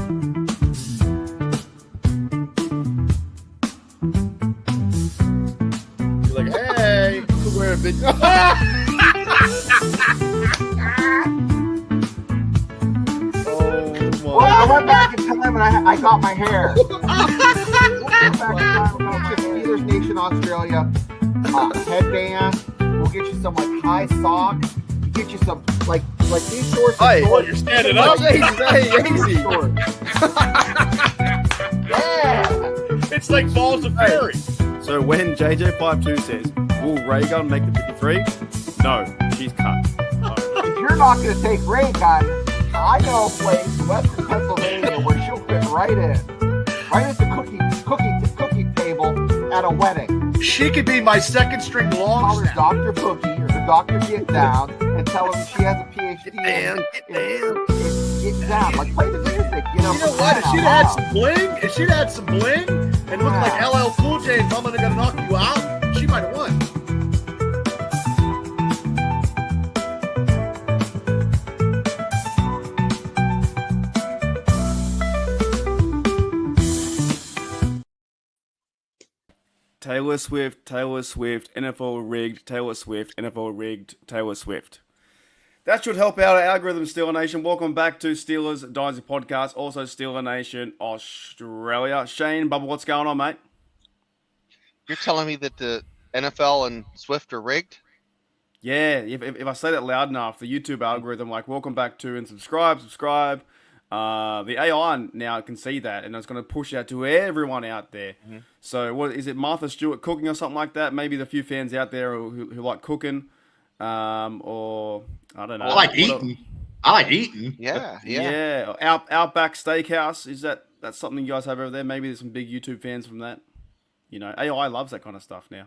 You're like, hey, we're a big. Well, I went back in time and I got my hair. Went back in time, we'll get Steelers Nation Australia headband. We'll get you some like high socks. We'll get you some like these shorts. Hey, shorts. you're standing up. Hey, easy. Yeah. It's like balls of fairy. So when JJ52 says, will Ray Gun make the 53? No, she's cut. If you're not going to take Ray Gun, I know a place in Western Pennsylvania where she'll fit right in. Right at the cookie table at a wedding. She could be my second string long Call her snap. Dr. Boogie or the Dr. Get Down and tell her she has a PhD in Get Down. Like, play the music, You know what? If she'd had some bling, and looked like LL Cool J and someone gonna knock you out, she might have won. Taylor Swift, NFL rigged, Taylor Swift, NFL rigged, Taylor Swift. That should help out our algorithm, Steeler Nation. Welcome back to Steelers Dynasty Podcast, also Steeler Nation Australia. Shane, Bubba, what's going on, mate? You're telling me that the NFL and Swift are rigged? Yeah, if I say that loud enough, the YouTube algorithm, like, welcome back to and subscribe. The AI now can see that, and it's going to push out to everyone out there. Mm-hmm. So, what is it, Martha Stewart cooking or something like that? Maybe the few fans out there who like cooking, or I don't know. I like eating. Yeah. Outback Steakhouse, is that's something you guys have over there? Maybe there's some big YouTube fans from that. You know, AI loves that kind of stuff now.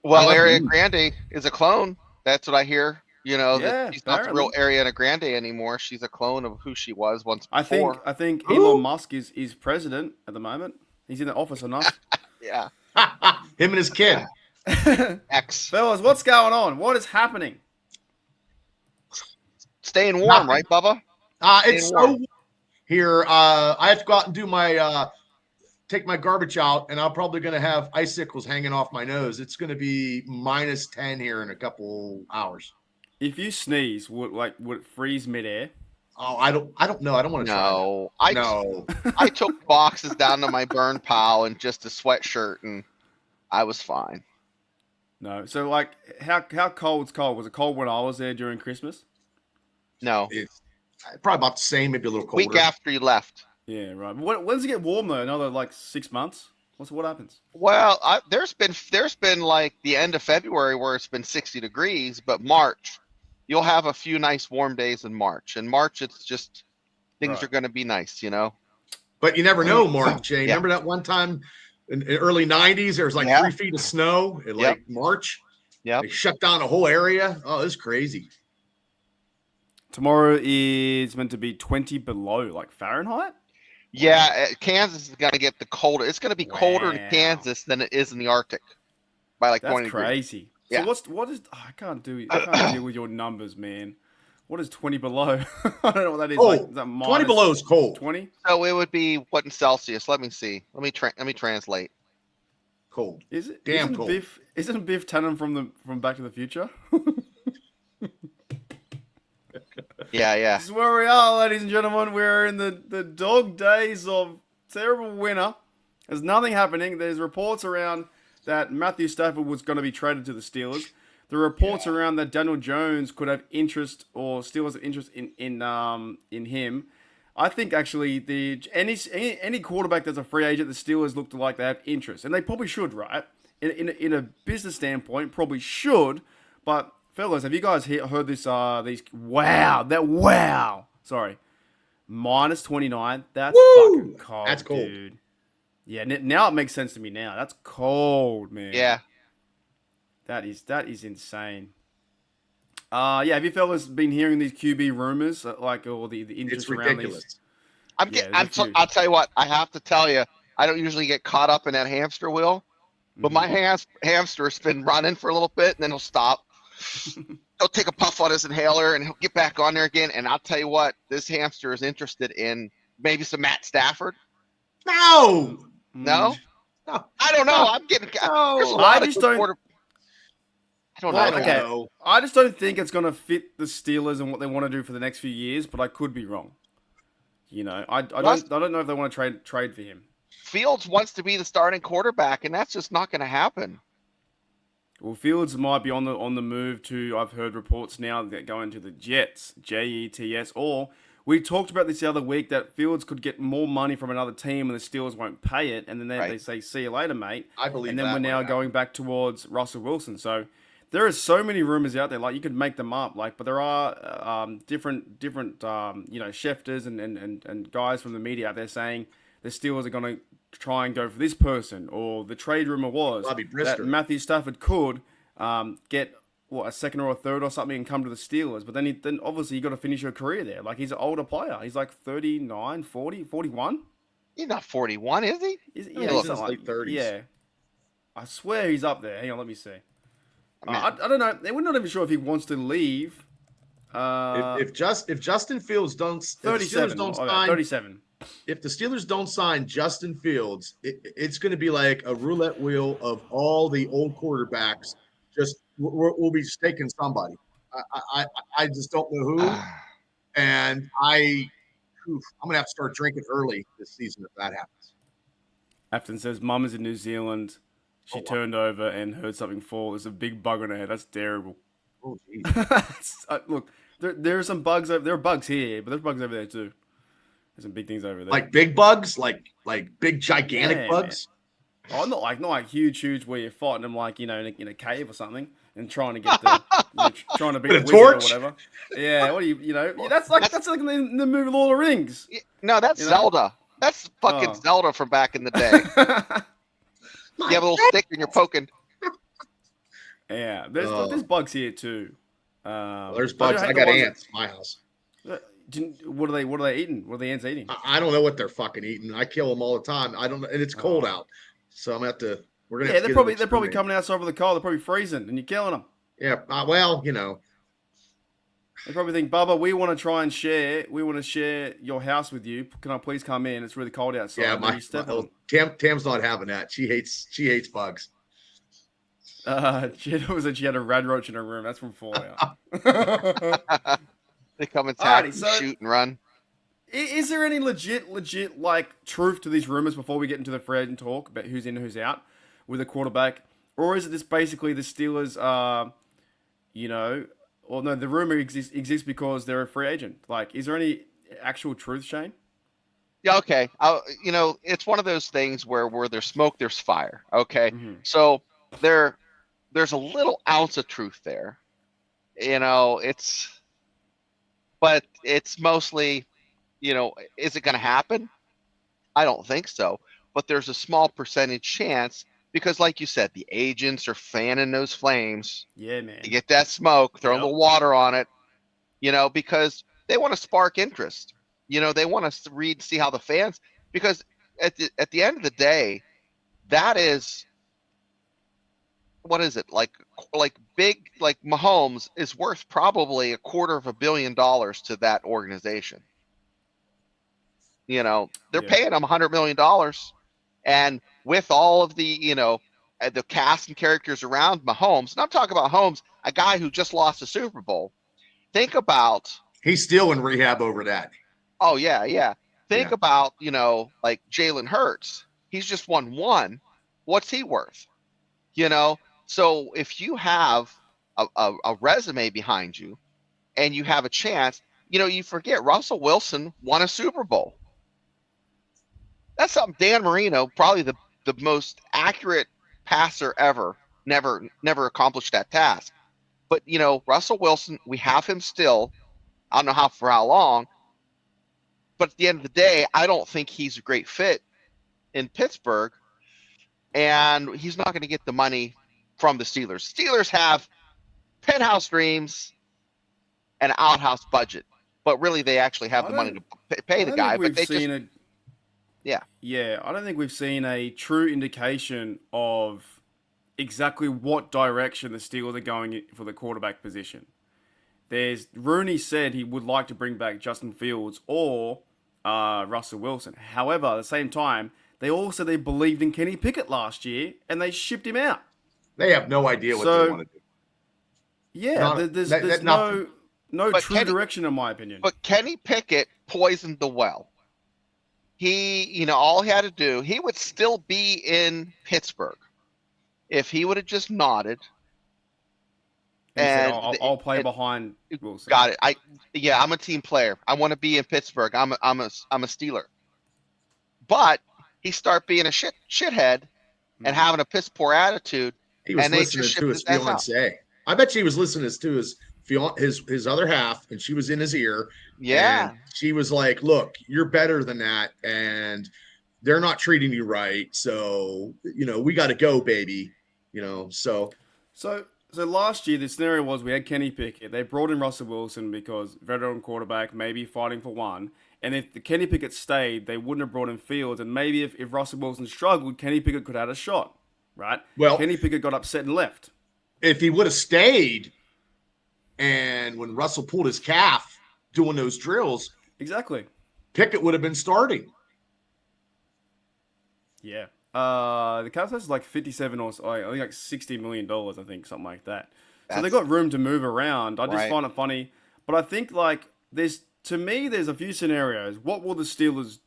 Well, Ariana Grande is a clone. That's what I hear. You know, Yeah, that she's not the real Ariana Grande anymore. She's a clone of who she was once before. I think Elon Musk is president at the moment. He's in the office enough. Yeah. Him and his kid. X. Fellas, what's going on? What is happening? Staying warm, right, Bubba? It's so warm here. I have to go out and do my take my garbage out, and I'm probably going to have icicles hanging off my nose. It's going to be -10 here in a couple hours. If you sneeze, would it freeze midair? Oh, I don't know. I don't want to try. No. I took boxes down to my burn pile and just a sweatshirt, and I was fine. No. So, like, how cold's cold? Was it cold when I was there during Christmas? No. It's probably about the same, maybe a little colder. Week after you left. Yeah, right. When does it get warm though? Another like 6 months? What happens? Well, there's been like the end of February where it's been 60 degrees, but March, you'll have a few nice warm days in March. In March, it's just things are going to be nice, you know. But you never know, Mark. Jay, remember that one time in the early '90s? There was like 3 feet of snow in like March. Yeah, they shut down the whole area. Oh, it's crazy. Tomorrow is meant to be 20 below, like Fahrenheit. Yeah, Kansas is going to get the colder. It's going to be colder in Kansas than it is in the Arctic by like 20 degrees. That's crazy. Yeah. So what is? I can't deal with your numbers, man. What is 20 below? I don't know what that is. Oh, like, is that 20 below is cold. 20. So it would be what in Celsius? Let me see. Let me translate. Cold. Is it? Damn cold. Isn't Biff Tannen from Back to the Future? Yeah. This is where we are, ladies and gentlemen. We're in the dog days of terrible winter. There's nothing happening. There's reports around that Matthew Stafford was going to be traded to the Steelers. The reports around that Daniel Jones could have interest, or Steelers have interest in him. I think actually any quarterback that's a free agent, the Steelers look like they have interest, and they probably should, right? In a business standpoint, probably should. But fellas, have you guys heard this? Sorry, -29. That's fucking cold. That's cold, dude. Yeah, now it makes sense to me. Now that's cold, man. Yeah, that is insane. Have you fellas been hearing these QB rumors, or the interest around these? I'll tell you what. I have to tell you, I don't usually get caught up in that hamster wheel, but my hamster's been running for a little bit, and then he'll stop. He'll take a puff on his inhaler, and he'll get back on there again. And I'll tell you what, this hamster is interested in Maybe some Matt Stafford. No. No, No. I don't know. I'm getting. No. There's a I lot of just good don't- quarter. I don't know. I don't okay. know. I just don't think it's going to fit the Steelers and what they want to do for the next few years, but I could be wrong. You know, I don't know if they want to trade for him. Fields wants to be the starting quarterback, and that's just not going to happen. Well, Fields might be on the move to. I've heard reports now that going to the Jets, Jets, or we talked about this the other week that Fields could get more money from another team and the Steelers won't pay it, and then they say, "See you later, mate." I believe And then that we're now might going back towards Russell Wilson. So there are so many rumors out there. Like you could make them up. Like, but there are different Schefters and guys from the media out there saying the Steelers are going to try and go for this person, or the trade rumor was Bobby that Brister. Matthew Stafford could get a second or a third or something and come to the Steelers. But then obviously you got to finish your career there. Like he's an older player. He's like 39, 40, 41. He's not 41, is he? He's he's something in his like- late 30s. Yeah. I swear he's up there. Hang on, let me see. Man. I don't know. We're not even sure if he wants to leave. If Justin Fields don't, if the 37. Steelers don't Okay, sign, 37. if the Steelers don't sign Justin Fields, it's going to be like a roulette wheel of all the old quarterbacks. Just we'll be just taking somebody. I just don't know who, and I'm going to have to start drinking early this season if that happens. Afton says, Mum is in New Zealand. She turned over and heard something fall. There's a big bug on her head. That's terrible. Oh, geez. Look, there are some bugs. There are bugs here, but there's bugs over there too. There's some big things over there. Like big bugs, like big gigantic Yeah, bugs. Oh, not like huge where you're fighting them like in a cave or something and trying to get the trying to beat With the a wizard torch? or whatever. Yeah, what do you know? That's like in the movie Lord of the Rings. No, that's You know? Zelda. That's fucking Oh. Zelda from back in the day. You have a little stick and you're poking. Yeah, there's bugs here too. There's but bugs. hate I the got ones ants in my house. What are they eating? What are the ants eating? I don't know what they're fucking eating. I kill them all the time. I don't know, and it's cold out, so I'm gonna have to. We're gonna. Yeah, have to they're probably coming outside with the cold. They're probably freezing, and you're killing them. Yeah. Well, They probably think, Bubba, we want to try and share. We want to share your house with you. Can I please come in? It's really cold outside. yeah. And then you step on Tam's not having that. She hates bugs. she had a rad roach in her room. That's from Fallout. They come and attack, Alrighty, so- shoot, and run. Is there any legit like truth to these rumors before we get into the thread and talk about who's in and who's out with a quarterback, or is it just basically the Steelers or no, the rumor exists because they're a free agent? Like, is there any actual truth, Shane? Yeah, okay. It's one of those things where there's smoke, there's fire. Okay, Mhm. so there's a little ounce of truth there. But it's mostly, is it going to happen? I don't think so. But there's a small percentage chance because, like you said, the agents are fanning those flames. Yeah, man. You get that smoke, throw a Yep. little water on it, because they want to spark interest. They want us to see how the fans, because at the end of the day, that is, what is it, like big, like Mahomes is worth probably $250 million to that organization. They're Yeah. paying him $100 million, and with all of the cast and characters around Mahomes, and I'm talking about Mahomes, a guy who just lost a Super Bowl. Think about, He's still in rehab over that. oh yeah. Think Yeah. about, like Jalen Hurts. He's just won one. What's he worth? So if you have a resume behind you and you have a chance, you forget Russell Wilson won a Super Bowl. That's something Dan Marino, probably the most accurate passer ever, never accomplished that task. But, Russell Wilson, we have him still. I don't know for how long. But at the end of the day, I don't think he's a great fit in Pittsburgh. And he's not going to get the money from the Steelers. Steelers have penthouse dreams and an outhouse budget. But really, they actually have the money to pay the guy. But they just... Yeah, I don't think we've seen a true indication of exactly what direction the Steelers are going for the quarterback position. Rooney said he would like to bring back Justin Fields or Russell Wilson. However, at the same time, they believed in Kenny Pickett last year, and they shipped him out. They have no idea what they want to do. Yeah, there's no true direction in my opinion. But Kenny Pickett poisoned the well. He, all he had to do, he would still be in Pittsburgh if he would have just nodded. And I'll play behind Wilson. Got it. I'm a team player. I want to be in Pittsburgh. I'm a Steeler. But he start being a shithead and having a piss poor attitude. He was listening to his fiance. I bet she was listening to his other half, and she was in his ear. Yeah. And she was like, "Look, you're better than that, and they're not treating you right. So we got to go, baby. So." So last year, the scenario was we had Kenny Pickett. They brought in Russell Wilson because veteran quarterback, maybe fighting for one. And if the Kenny Pickett stayed, they wouldn't have brought in Fields. And maybe if Russell Wilson struggled, Kenny Pickett could have had a shot, right? Well, Kenny Pickett got upset and left. If he would have stayed, and when Russell pulled his calf doing those drills, exactly, Pickett would have been starting. Yeah. The cap space is like 57 or I think like $60 million, I think, something like that. So they got room to move around. I just find it funny. But I think there's a few scenarios. What will the Steelers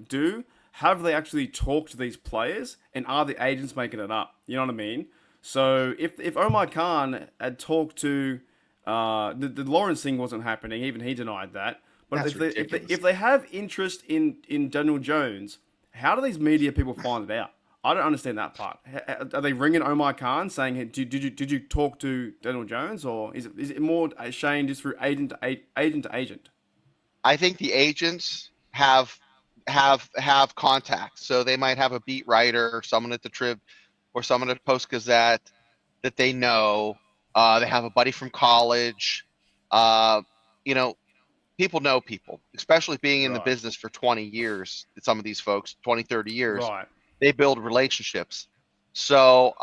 do? Have they actually talked to these players, and are the agents making it up? You know what I mean? So if Omar Khan had talked to the Lawrence thing wasn't happening, even he denied that. But if they have interest in Daniel Jones, how do these media people find it out? I don't understand that part. Are they ringing Omar Khan saying, "Hey, did you talk to Daniel Jones," or is it more Shane just through agent to agent? I think the agents have contacts, so they might have a beat writer or someone at the Trib or someone at Post Gazette that they know. They have a buddy from college. People know people, especially being in the business for 20 years. Some of these folks, 20, 30 years, they build relationships. So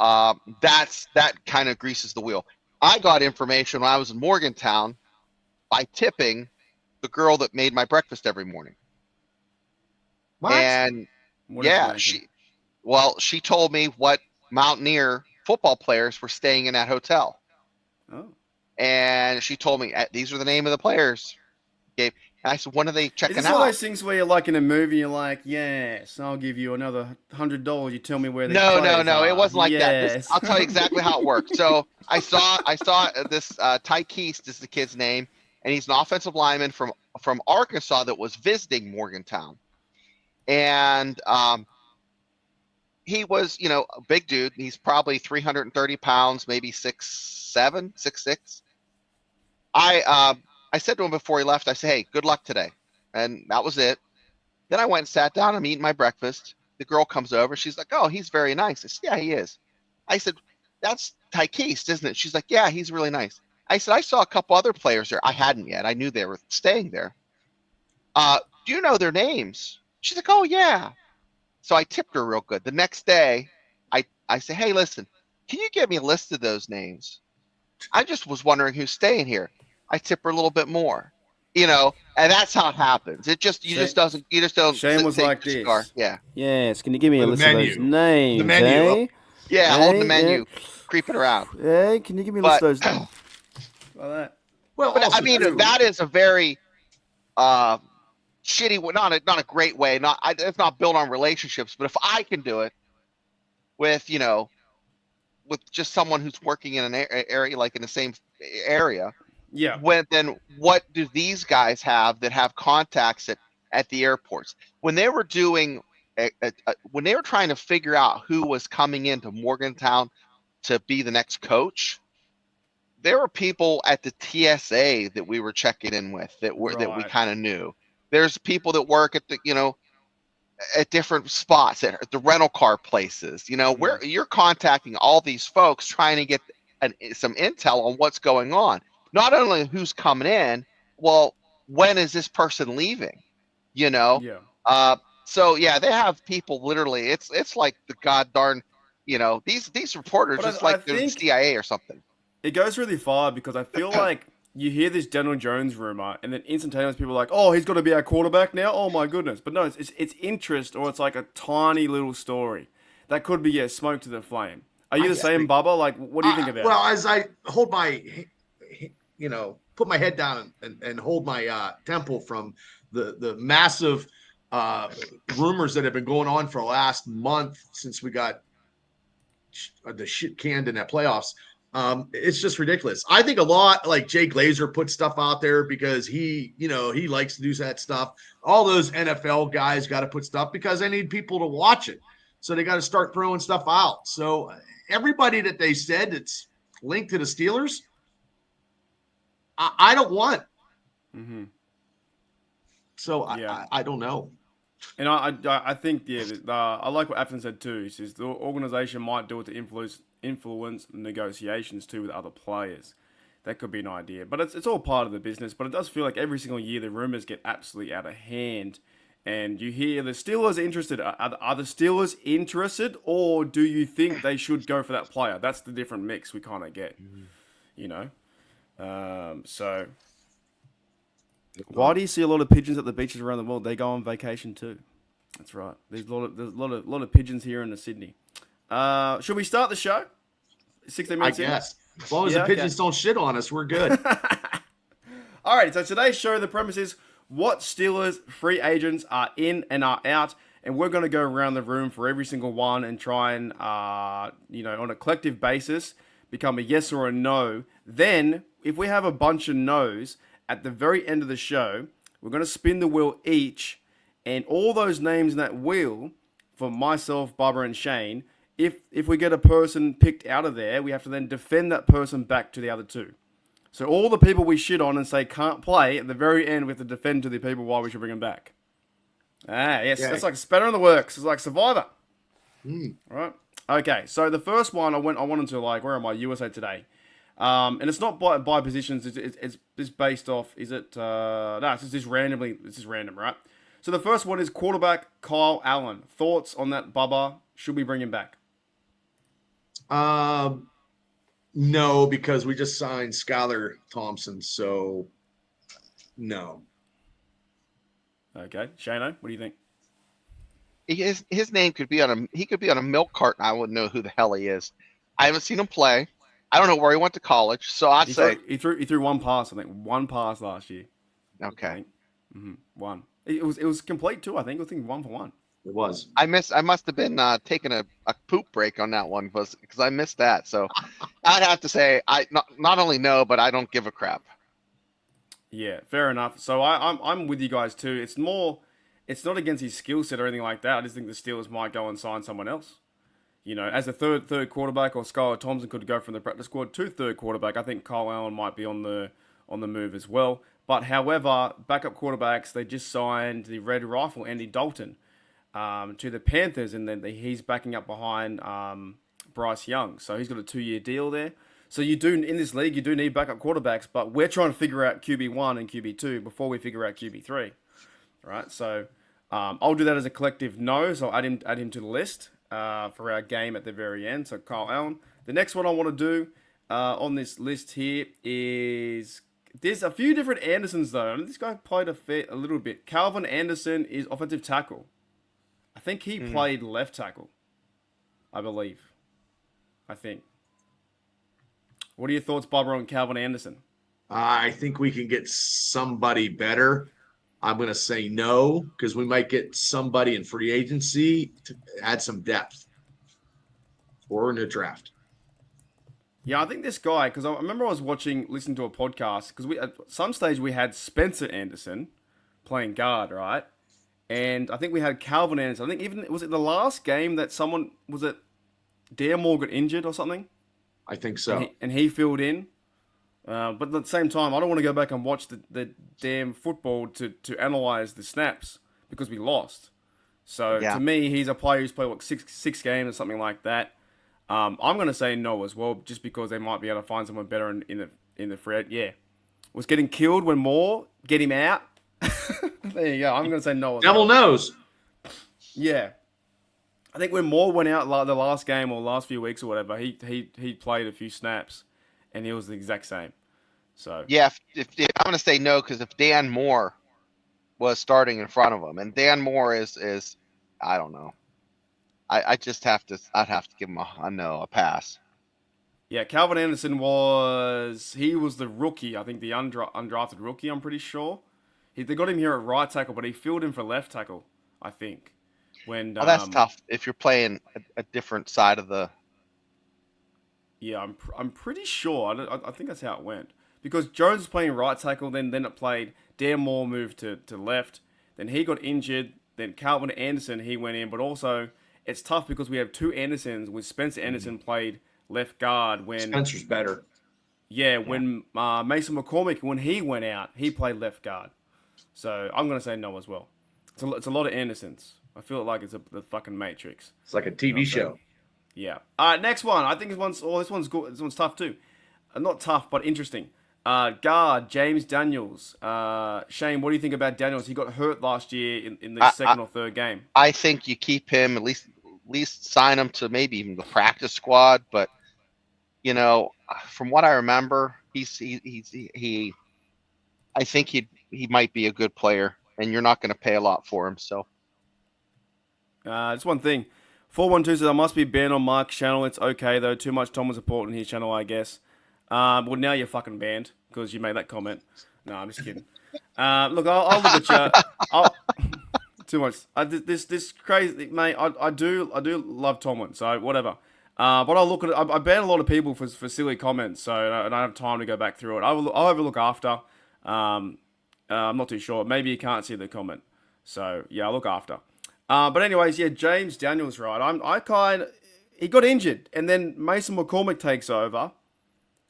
that kind of greases the wheel. I got information when I was in Morgantown by tipping the girl that made my breakfast every morning. What? And she told me what Mountaineer football players were staying in that hotel. Oh. And she told me, these are the name of the players. And I said, when are they checking out? Is this one of those things where you're like in a movie, you're like, yes, I'll give you another $100. You tell me where they No, are. it wasn't like yes. that. I'll tell you exactly how it worked. So I saw this Ty Keast is the kid's name, and he's an offensive lineman from Arkansas that was visiting Morgantown. And he was, a big dude. He's probably 330 pounds, maybe 6'7", 6'6". I said to him before he left, I said, hey, good luck today. And that was it. Then I went and sat down. I'm eating my breakfast. The girl comes over. She's like, oh, he's very nice. I said, yeah, he is. I said, that's Ty Keast, isn't it? She's like, yeah, he's really nice. I said, I saw a couple other players there. I hadn't yet. I knew they were staying there. Do you know their names? She's like, oh, yeah. So I tipped her real good. The next day, I said, hey, listen, can you give me a list of those names? I just was wondering who's staying here. I tip her a little bit more, and that's how it happens. You just don't. Shane was like this. Car. Yeah. Yes. Can you give me a list of those names? The menu. Eh? Yeah, Hey, holding the menu, creeping around. Hey, can you give me a list of those names? Like that. Well, But also, I mean, too, that is a very shitty way. Not a great way. It's not built on relationships. But if I can do it with with just someone who's working in an area like in the same area. Yeah. Then what do these guys have that have contacts at the airports? When they were doing, when they were trying to figure out who was coming into Morgantown to be the next coach, there were people at the TSA that we were checking in with that we kind of knew. There's people that work at the at different spots at the rental car places. Where you're contacting all these folks trying to get some intel on what's going on. Not only who's coming in, well, when is this person leaving? Yeah. So yeah, they have people literally. It's like the god darn, these reporters But just I like the think CIA or something. It goes really far because I feel like you hear this Daniel Jones rumor, and then instantaneously people are like, "Oh, he's got to be our quarterback now." Oh my goodness! But no, it's interest, or it's like a tiny little story that could be smoke to the flame. Are you the same, Bubba? Like, what do you think about it? Well, as I hold my, put my head down and hold my temple from the massive rumors that have been going on for the last month since we got the shit canned in that playoffs. It's just ridiculous. I think a lot like Jay Glazer put stuff out there because he likes to do that stuff. All those NFL guys got to put stuff because they need people to watch it. So they got to start throwing stuff out. So everybody that they said that's linked to the Steelers, I don't want. Mm-hmm. So I don't know. And I think I like what Afton said too. He says the organization might do it to influence negotiations too with other players. That could be an idea, but it's all part of the business. But it does feel like every single year the rumors get absolutely out of hand, and you hear the Steelers interested. Are the Steelers interested, or do you think they should go for that player? That's the different mix we kind of get, So why do you see a lot of pigeons at the beaches around the world? They go on vacation too. That's right. There's a lot of pigeons here in Sydney. Should we start the show? 16 minutes I guess. As long as the pigeons don't shit on us, we're good. All right. So today's show, the premise is what Steelers free agents are in and are out, and we're going to go around the room for every single one and try and, on a collective basis, become a yes or a no. Then, if we have a bunch of no's, at the very end of the show, we're going to spin the wheel each, and all those names in that wheel, for myself, Barbara, and Shane, if we get a person picked out of there, we have to then defend that person back to the other two. So all the people we shit on and say can't play, at the very end we have to defend to the people why we should bring them back. Yes, that's like Spanner in the Works. It's like Survivor. All right. Okay, so the first one I wanted to where am I? USA Today. And it's not by positions. It's based off. Is it? No, it's just randomly. This is random, right? So the first one is quarterback Kyle Allen. Thoughts on that, Bubba? Should we bring him back? No, because we just signed Skylar Thompson, so no. Okay, Shano, what do you think? His name could be on a milk carton. I wouldn't know who the hell he is. I haven't seen him play. I don't know where he went to college, so I'd say he threw one pass. I think one pass last year. Okay, one. It was complete too. I think 1 for 1. It was. I must have been taking a poop break on that one because I missed that. So I'd have to say I not only know, but I don't give a crap. Yeah, fair enough. So I'm with you guys too. It's not against his skill set or anything like that. I just think the Steelers might go and sign someone else. As a third quarterback, or Skylar Thompson could go from the practice squad to third quarterback. I think Kyle Allen might be on the move as well. But however, backup quarterbacks, they just signed the Red Rifle, Andy Dalton, to the Panthers, and then he's backing up behind Bryce Young. So he's got a 2-year deal there. So you do, in this league, you do need backup quarterbacks, but we're trying to figure out QB1 and QB2 before we figure out QB3. Right? So I'll do that as a collective no, so I'll add him to the list for our game at the very end. So Kyle Allen. The next one I want to do on this list here is, there's a few different Andersons though. And this guy played a little bit. Calvin Anderson is offensive tackle. I think he played left tackle, I believe. I think. What are your thoughts, Barbara, on Calvin Anderson? I think we can get somebody better. I'm going to say no, because we might get somebody in free agency to add some depth or in the draft. Yeah, I think this guy, because I remember I was listening to a podcast, because at some stage we had Spencer Anderson playing guard, right? And I think we had Calvin Anderson. I think even, was it the last game that Daremore got injured or something? I think so. And he filled in. But at the same time, I don't want to go back and watch the damn football to analyze the snaps because we lost. So to me, he's a player who's played six games or something like that. I'm going to say no as well, just because they might be able to find someone better in the free. Yeah, was getting killed when Moore get him out. There you go. I'm going to say no. Devil knows. Yeah, I think when Moore went out the last game or last few weeks or whatever, he played a few snaps, and he was the exact same. So yeah, if I'm going to say no, because if Dan Moore was starting in front of him, and Dan Moore is I don't know. I just have to. I'd have to give him a no, a pass. yeah, Calvin Anderson was the rookie. I think the undrafted rookie. I'm pretty sure. They got him here at right tackle, but he filled in for left tackle. I think. When Well, that's tough if you're playing a different side of the. Yeah, I'm pretty sure. I think that's how it went. Because Jones was playing right tackle, then it played. Dan Moore moved to left. Then he got injured. Then Calvin Anderson, he went in. But also, it's tough because we have two Andersons. With Spencer Anderson played left guard when Spencer's better. Yeah, when Mason McCormick, when he went out, he played left guard. So I'm gonna say no as well. It's a lot of Andersons. I feel like it's the fucking Matrix. It's like a TV show. Yeah. All right, next one. I think this one's good. This one's tough too. Not tough, but interesting. Guard James Daniels. Shane, what do you think about Daniels? He got hurt last year in the second or third game. I think you keep him at least sign him to maybe even the practice squad. But you know, from what I remember, I think he might be a good player, and you're not going to pay a lot for him. So, just one thing. 412 says I must be banned on Mark's channel. It's okay though. Too much Tom support on his channel, I guess. Well, now you're fucking banned because you made that comment. No, I'm just kidding. Look, I'll look at you. Too much. This crazy, mate. I do love Tomlin, so whatever. But I'll look at it. I ban a lot of people for silly comments, so I don't have time to go back through it. I'll have a look after. I'm not too sure. Maybe you can't see the comment. So yeah, I'll look after. But anyways, yeah, James Daniels, right? He got injured, and then Mason McCormick takes over.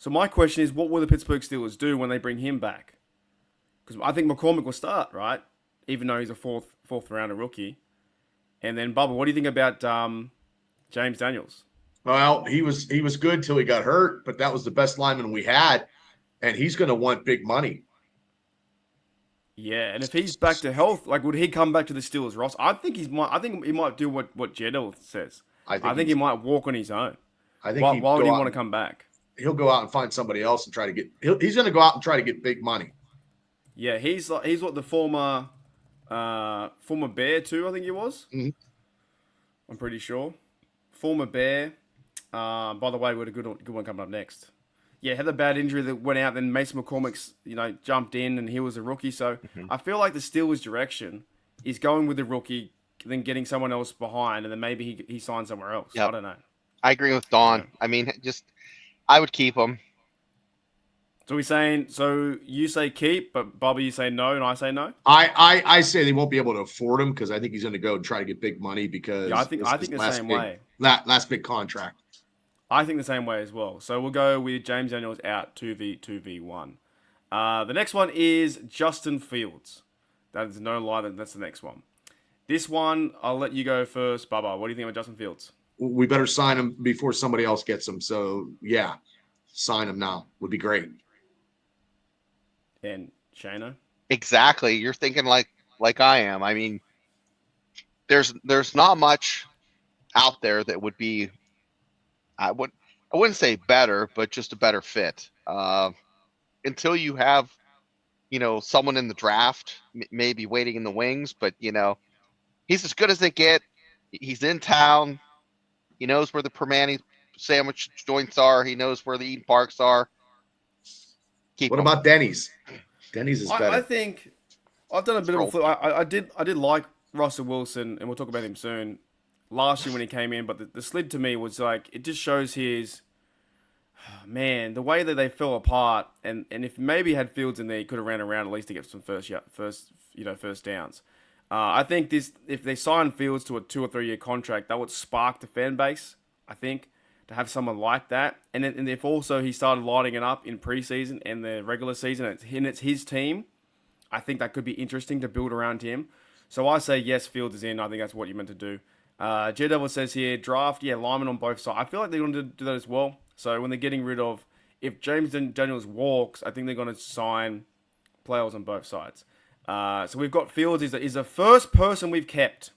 So my question is, what will the Pittsburgh Steelers do when they bring him back? Because I think McCormick will start, right? Even though he's a fourth rounder rookie. And then Bubba, what do you think about James Daniels? Well, he was good till he got hurt, but that was the best lineman we had, and he's going to want big money. Yeah, and if he's back to health, like would he come back to the Steelers roster? I think he might do what Jedell says. I think he might walk on his own. I think why would he want to come back? He'll go out and find somebody else and try to get. He's going to go out and try to get big money. Yeah, he's what the former Bear too. I think he was. Mm-hmm. I'm pretty sure. Former Bear. By the way, we had a good one coming up next. Yeah, had a bad injury that went out. Then Mason McCormick's jumped in and he was a rookie. So I feel like the Steelers' direction is going with the rookie, then getting someone else behind, and then maybe he signs somewhere else. Yep. I don't know. I agree with Don. Yeah. I mean, I would keep him. So you say keep, but Bobby, you say no, and I say no? I say they won't be able to afford him because I think he's going to go and try to get big money because I think the same way. Last big contract. I think the same way as well. So we'll go with James Daniels out 2v1. The next one is Justin Fields. That is no lie. That's the next one. This one, I'll let you go first, Bubba. What do you think about Justin Fields? We better sign him before somebody else gets him. So, yeah, sign him now. Would be great. And Shana? Exactly. You're thinking like I am. I mean, there's not much out there that would be I wouldn't say better, but just a better fit. Until you have, someone in the draft, maybe waiting in the wings, but he's as good as they get. He's in town. He knows where the Permane sandwich joints are. He knows where the Eden Parks are. What about Denny's? Denny's is better. I think I've done a bit of a flip. I did like Russell Wilson, and we'll talk about him soon. Last year when he came in, but the slid to me was like it just shows his the way that they fell apart, and if maybe had Fields in there, he could have ran around at least to get some first downs. I think if they sign Fields to a 2 or 3 year contract, that would spark the fan base. I think to have someone like that, and if also he started lighting it up in preseason and the regular season, and it's his team, I think that could be interesting to build around him. So I say yes, Fields is in. I think that's what you're meant to do. J-Devil says here, draft, linemen on both sides. I feel like they're going to do that as well. So when they're getting rid of, if James Daniels walks, I think they're going to sign players on both sides. So we've got Fields is the first person we've kept.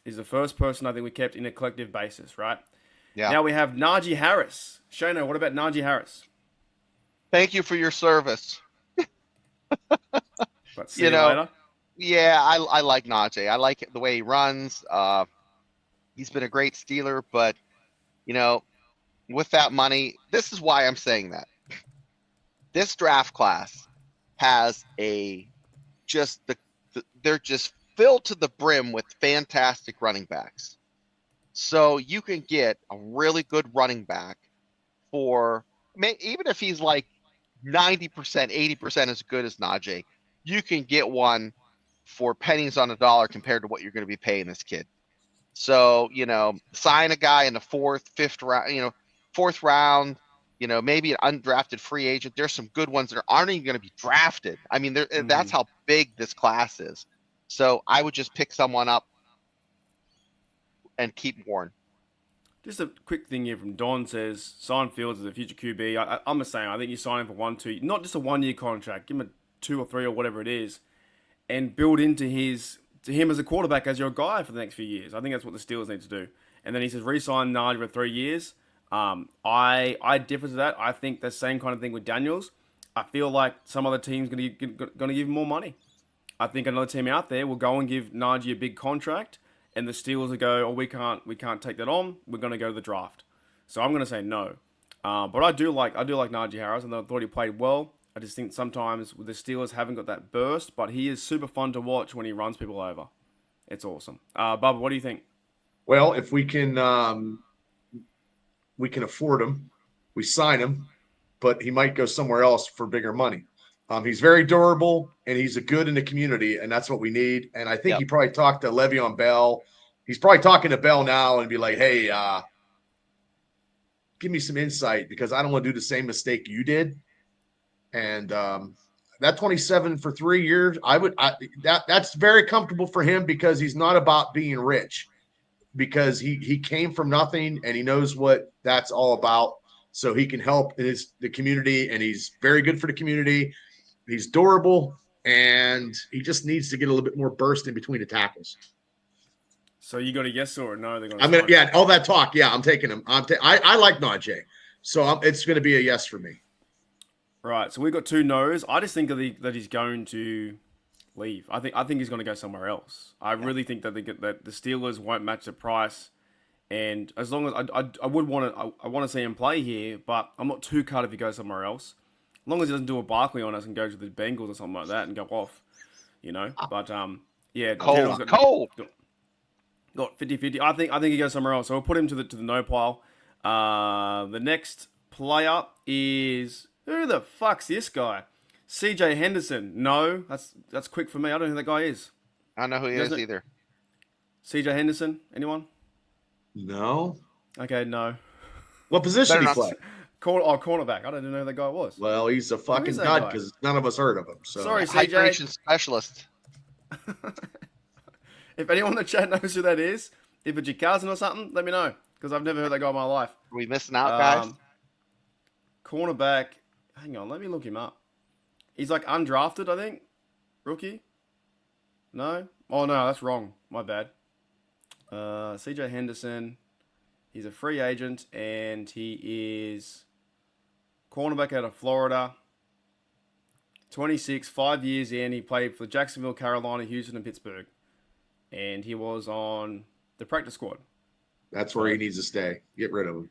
He's the first person I think we kept in a collective basis, right? Yeah. Now we have Najee Harris. Shano, what about Najee Harris? Thank you for your service. But see you later. Yeah, I like Najee. I like the way he runs. He's been a great Steeler, but with that money, this is why I'm saying that. This draft class has they're just filled to the brim with fantastic running backs. So you can get a really good running back for, even if he's like 90%, 80% as good as Najee, you can get one for pennies on a dollar compared to what you're going to be paying this kid. So, sign a guy in the fourth round, maybe an undrafted free agent. There's some good ones that aren't even going to be drafted. I mean, that's how big this class is. So I would just pick someone up and keep Warren. Just a quick thing here from Don says, sign Fields as a future QB. I'm just saying, I think you sign him for 1-2, not just a 1-year contract, give him a 2 or 3 or whatever it is, and build into him as a quarterback as your guy for the next few years. I think that's what the Steelers need to do. And then he says, re-sign Najee for 3 years. I differ to that. I think the same kind of thing with Daniels. I feel like some other team's going to give him more money. I think another team out there will go and give Najee a big contract, and the Steelers will go, oh, we can't take that on. We're going to go to the draft. So I'm going to say no. But I do like Najee Harris, and I thought he played well. I just think sometimes the Steelers haven't got that burst, but he is super fun to watch when he runs people over. It's awesome. Bubba, what do you think? Well, if we can afford him, we sign him, but he might go somewhere else for bigger money. He's very durable, and he's a good in the community, and that's what we need. And I think he probably talked to Le'Veon Bell. He's probably talking to Bell now and be like, hey, give me some insight because I don't want to do the same mistake you did. And that 27 for 3 years, that's very comfortable for him because he's not about being rich, because he came from nothing and he knows what that's all about. So he can help the community, and he's very good for the community. He's durable, and he just needs to get a little bit more burst in between the tackles. So you got a yes or a no? All that talk. Yeah, I'm taking him. I like Najee, so it's going to be a yes for me. Right, so we've got 2 no's. I just think that he's going to leave. I think he's going to go somewhere else. I really think that the Steelers won't match the price, and as long as I want to see him play here, but I'm not too cut if he goes somewhere else. As long as he doesn't do a Barkley on us and go to the Bengals or something like that and go off, But yeah, Cole. Got 50-50. I think he goes somewhere else. So we'll put him to the no pile. The next player is. Who the fuck's this guy? CJ Henderson. No, that's quick for me. I don't know who that guy is. I don't know who he is either. CJ Henderson. Anyone? No. Okay, no. What position he play? Cornerback. I don't even know who that guy was. Well, he's a fucking dud because none of us heard of him. So. Sorry, CJ. Hydration specialist. If anyone in the chat knows who that is, if it's your cousin or something, let me know because I've never heard that guy in my life. Are we missing out, guys? Cornerback. Hang on, let me look him up. He's like undrafted, I think. Rookie? No? Oh, no, that's wrong. My bad. CJ Henderson. He's a free agent, and he is cornerback out of Florida. 26, 5 years in. He played for Jacksonville, Carolina, Houston, and Pittsburgh. And he was on the practice squad. That's where he needs to stay. Get rid of him.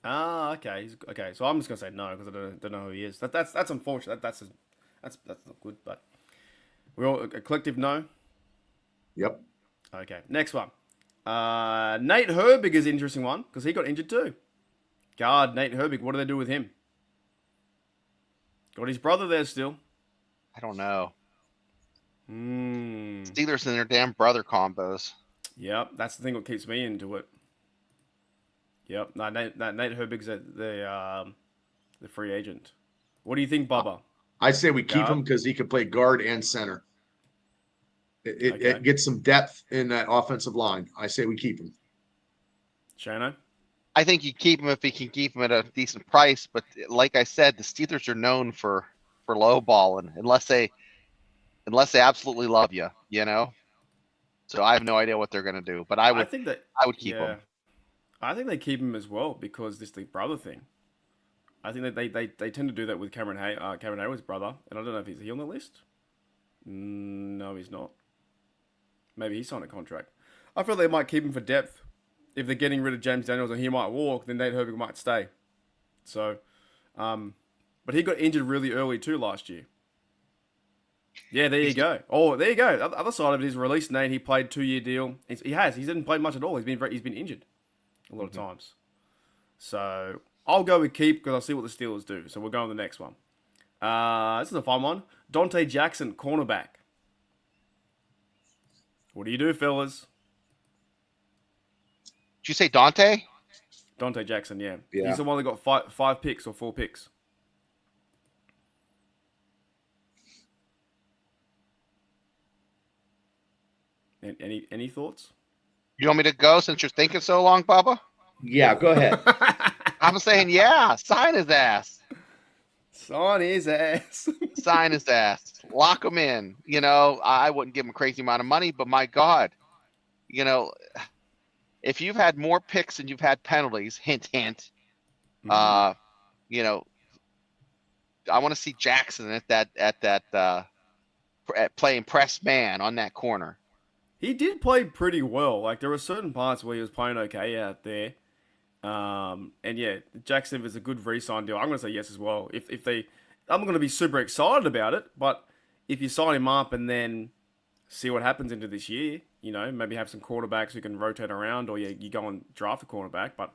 Okay. Okay, so I'm just gonna say no because I don't know who he is. That's unfortunate. That's not good. But we're all a collective no. Yep. Okay, next one. Nate Herbig is an interesting one because he got injured too. Guard Nate Herbig. What do they do with him? Got his brother there still. I don't know. Steelers and their damn brother combos. Yep, that's the thing that keeps me into it. Yep, Nate Herbig's the free agent. What do you think, Bubba? I say we keep him because he can play guard and center. It gets some depth in that offensive line. I say we keep him. Shano? I think you keep him if you can keep him at a decent price. But like I said, the Steelers are known for low balling unless they absolutely love you, So I have no idea what they're going to do. But I would keep him. I think they keep him as well because this the brother thing. I think that they tend to do that with Cameron Hayward's brother, and I don't know if he's on the list. No, he's not. Maybe he signed a contract. I feel they might keep him for depth. If they're getting rid of James Daniels and he might walk, then Nate Herbig might stay. So, but he got injured really early too last year. Yeah, there you go. Oh, there you go. The other side of it is released Nate. He played 2-year deal. He didn't play much at all. He's been injured a lot of times. So I'll go with keep because I'll see what the Steelers do. So we'll go on the next one. This is a fun one. Dante Jackson, cornerback. What do you do, fellas? Did you say Dante? Dante Jackson, yeah. Yeah. He's the one that got 5 picks or 4 picks. Any thoughts? You want me to go since you're thinking so long, Bubba? Yeah, go ahead. I'm saying, yeah, sign his ass. Sign his ass. Sign his ass. Lock him in. You know, I wouldn't give him a crazy amount of money, but my God, you know, if you've had more picks than you've had penalties, hint, hint, you know, I want to see Jackson at playing press man on that corner. He did play pretty well. Like there were certain parts where he was playing okay out there. And yeah, Jackson is a good re-sign deal. I'm going to say yes as well. If they, I'm going to be super excited about it. But if you sign him up and then see what happens into this year, you know, maybe have some quarterbacks who can rotate around, or you go and draft a quarterback. But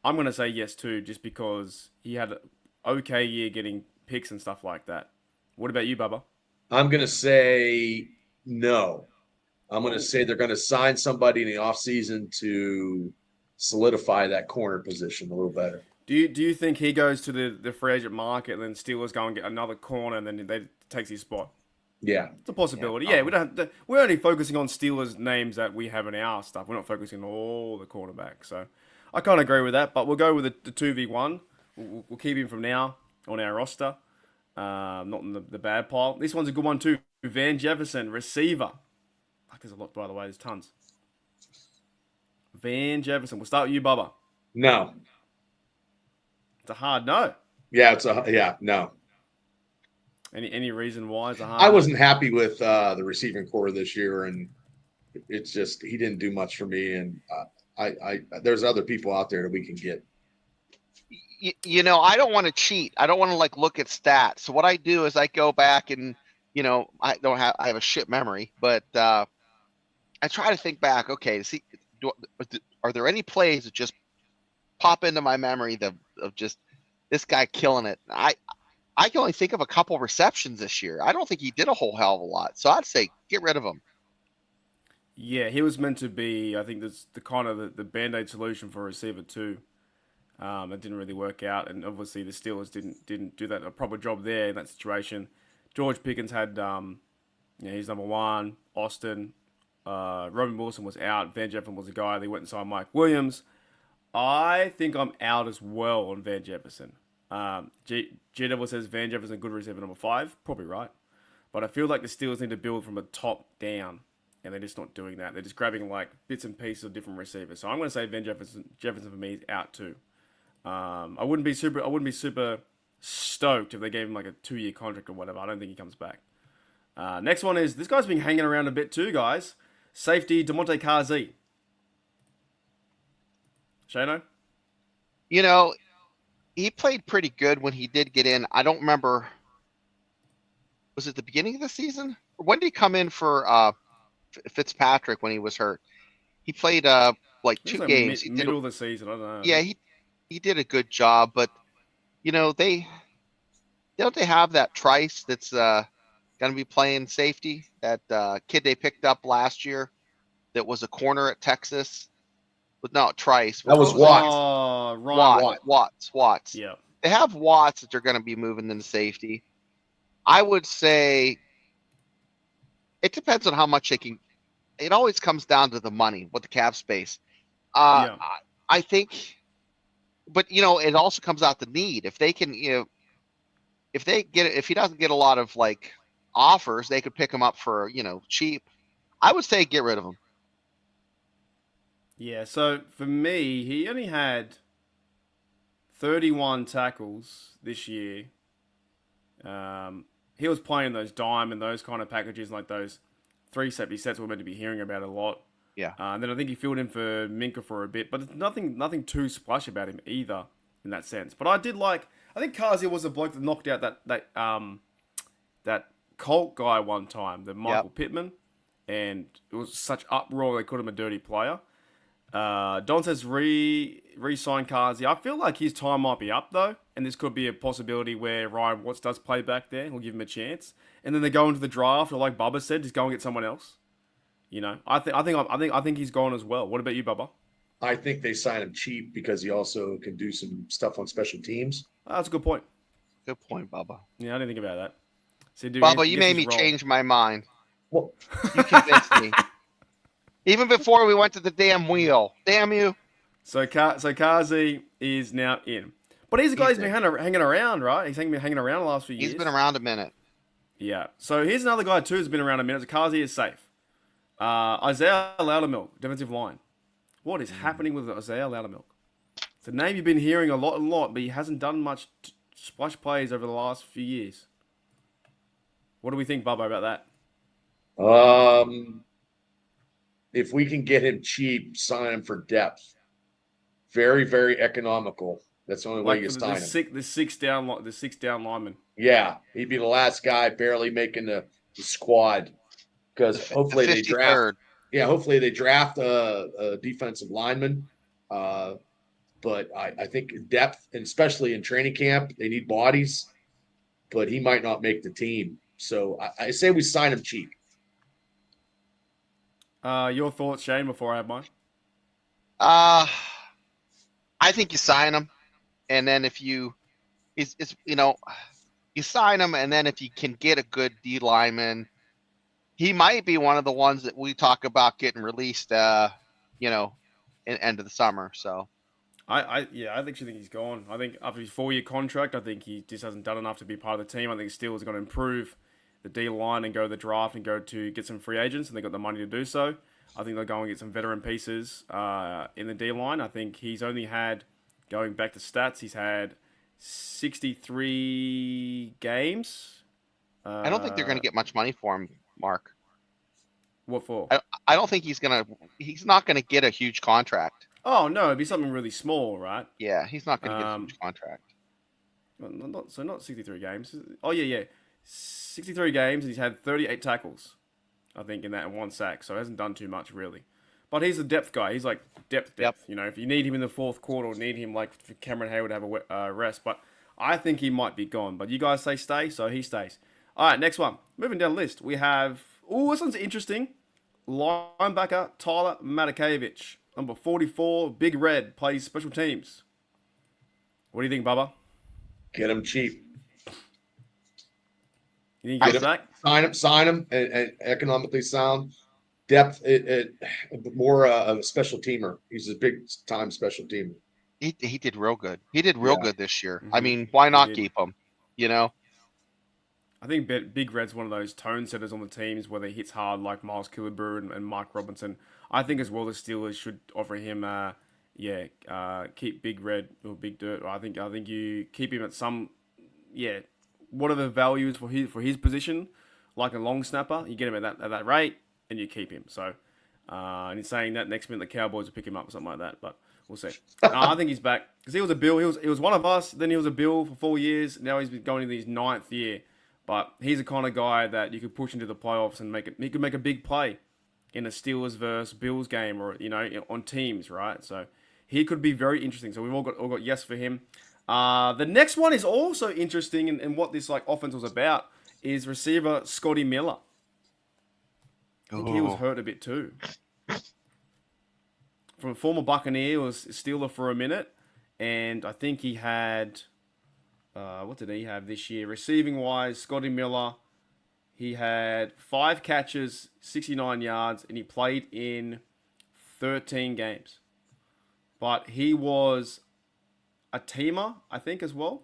I'm going to say yes too, just because he had an okay year getting picks and stuff like that. What about you, Bubba? I'm going to say no. I'm going to say they're going to sign somebody in the offseason to solidify that corner position a little better. Do you think he goes to the free agent market and then Steelers go and get another corner and then they takes his spot? Yeah, it's a possibility. Yeah, we're only focusing on Steelers names that we have in our stuff. We're not focusing on all the cornerbacks. So I can't agree with that, but we'll go with the 2v1. We'll keep him from now on our roster, not in the bad pile. This one's a good one too. Van Jefferson, receiver. Fuck, there's a lot, by the way. There's tons. Van Jefferson. We'll start with you, Bubba. No. It's a hard no. Yeah, no. Any reason why it's a hard I wasn't happy with the receiving core this year, and it's just he didn't do much for me. And I there's other people out there that we can get. You know, I don't want to cheat. I don't want to like look at stats. So what I do is I go back and, you know, I have a shit memory, but I try to think back. Okay, see, are there any plays that just pop into my memory of just this guy killing it? I can only think of a couple receptions this year. I don't think he did a whole hell of a lot. So I'd say get rid of him. Yeah, he was meant to be, I think, that's the kind of the Band-Aid solution for a receiver too. It didn't really work out, and obviously the Steelers didn't do a proper job there in that situation. George Pickens had, he's number one. Austin, Robin Wilson was out. Van Jefferson was a guy. They went and signed Mike Williams. I think I'm out as well on Van Jefferson. GW says Van Jefferson, good receiver number 5. Probably right. But I feel like the Steelers need to build from the top down, and they're just not doing that. They're just grabbing like bits and pieces of different receivers. So I'm going to say Van Jefferson for me is out too. I wouldn't be super stoked if they gave him like a 2-year contract or whatever. I don't think he comes back. Next one is, this guy's been hanging around a bit too, guys. Safety, DeMonte Kazi. Shano? You know, he played pretty good when he did get in. I don't remember. Was it the beginning of the season? When did he come in for Fitzpatrick when he was hurt? He played like 2 games. Middle of the season, I don't know. Yeah, he did a good job, but you know, they have that Trice that's going to be playing safety, that kid they picked up last year that was a corner at Texas. But no, Trice. That was Watts. Ryan Watts. Yeah. They have Watts that they're going to be moving into safety. I would say it depends on how much they can. It always comes down to the money, what the cap space. I think, but you know, it also comes out the need. If they can, you know, if he doesn't get a lot of like offers, they could pick him up for, you know, cheap. I would say get rid of him. Yeah, so for me, he only had 31 tackles this year. He was playing those dime and those kind of packages, like those 370 sets we're meant to be hearing about a lot. Yeah. And then I think he filled in for Minka for a bit, but it's nothing too splash about him either in that sense. But I think Kazi was the bloke that knocked out that Colt guy one time, the Michael Pittman, and it was such uproar they called him a dirty player. Dante's re-signed Kazi. I feel like his time might be up though, and this could be a possibility where Ryan Watts does play back there. We'll give him a chance, and then they go into the draft, or like Bubba said, just go and get someone else. You know, I think he's gone as well. What about you, Bubba? I think they sign him cheap because he also can do some stuff on special teams. Oh, that's a good point. Good point, Bubba. Yeah, I didn't think about that. So, Bubba, you made me change my mind. Well, You convinced me. Even before we went to the damn wheel. Damn you. So Kazi is now in. But he's a guy who's been hanging around, right? He's been hanging around the last few years. He's been around a minute. Yeah. So here's another guy too who's been around a minute. So Kazi is safe. Isaiah Loudermilk, defensive line. What is happening with Isaiah Loudermilk? It's a name you've been hearing a lot, but he hasn't done much splash plays over the last few years. What do we think, Bubba, about that? If we can get him cheap, sign him for depth. Very, very economical. That's the only way you sign him. The six down lineman. Yeah, he'd be the last guy barely making the squad because hopefully they draft. Yeah, hopefully they draft a defensive lineman. But I think depth, and especially in training camp, they need bodies. But he might not make the team. So I say we sign him cheap. Your thoughts, Shane, before I have mine? I think you sign him, and then if you sign him, and then if you can get a good D lineman, he might be one of the ones that we talk about getting released, in end of the summer. So, I actually think he's gone. I think after his 4-year contract, I think he just hasn't done enough to be part of the team. I think Steelers are going to improve the D line and go to the draft and go to get some free agents, and they got the money to do so. I think they'll go and get some veteran pieces in the D line. I think he's only had, going back to stats, he's had 63 games. I don't think they're going to get much money for him, Mark. What for? I don't think he's not going to get a huge contract. Oh, no, it'd be something really small, right? Yeah, he's not going to get a huge contract. Not 63 games. Oh, yeah. 63 games, and he's had 38 tackles, I think, in that and 1 sack. So he hasn't done too much, really. But he's a depth guy. He's like depth. Yep. You know, if you need him in the fourth quarter or need him like for Cameron Hayward to have a rest. But I think he might be gone. But you guys say stay, so he stays. All right, next one. Moving down the list, we have... Oh, this one's interesting. Linebacker Tyler Matakevich. Number 44, Big Red, plays special teams. What do you think, Bubba? Get him cheap. You think back? Sign him, and economically sound. Depth, more of a special teamer. He's a big time special teamer. He did real good. He did real good this year. Mm-hmm. I mean, why not keep him? I think Big Red's one of those tone setters on the teams where they hits hard, like Miles Killebrew and Mike Robinson. I think as well the Steelers should offer him, keep Big Red or Big Dirt. I think you keep him at some, whatever value is for his position, like a long snapper. You get him at that rate, and you keep him. So, and he's saying that next minute the Cowboys will pick him up or something like that. But we'll see. I think he's back because he was a Bill. He was one of us. Then he was a Bill for 4 years. Now he's been going into his 9th year. But he's the kind of guy that you could push into the playoffs and he could make a big play in a Steelers versus Bills game or, on teams, right? So he could be very interesting. So we've all got yes for him. The next one is also interesting and what this offense was about is receiver Scotty Miller. I think he was hurt a bit too. From a former Buccaneer, was Steeler for a minute. And I think he had... what did he have this year? Receiving-wise, Scotty Miller, he had 5 catches, 69 yards, and he played in 13 games. But he was a teamer, I think, as well.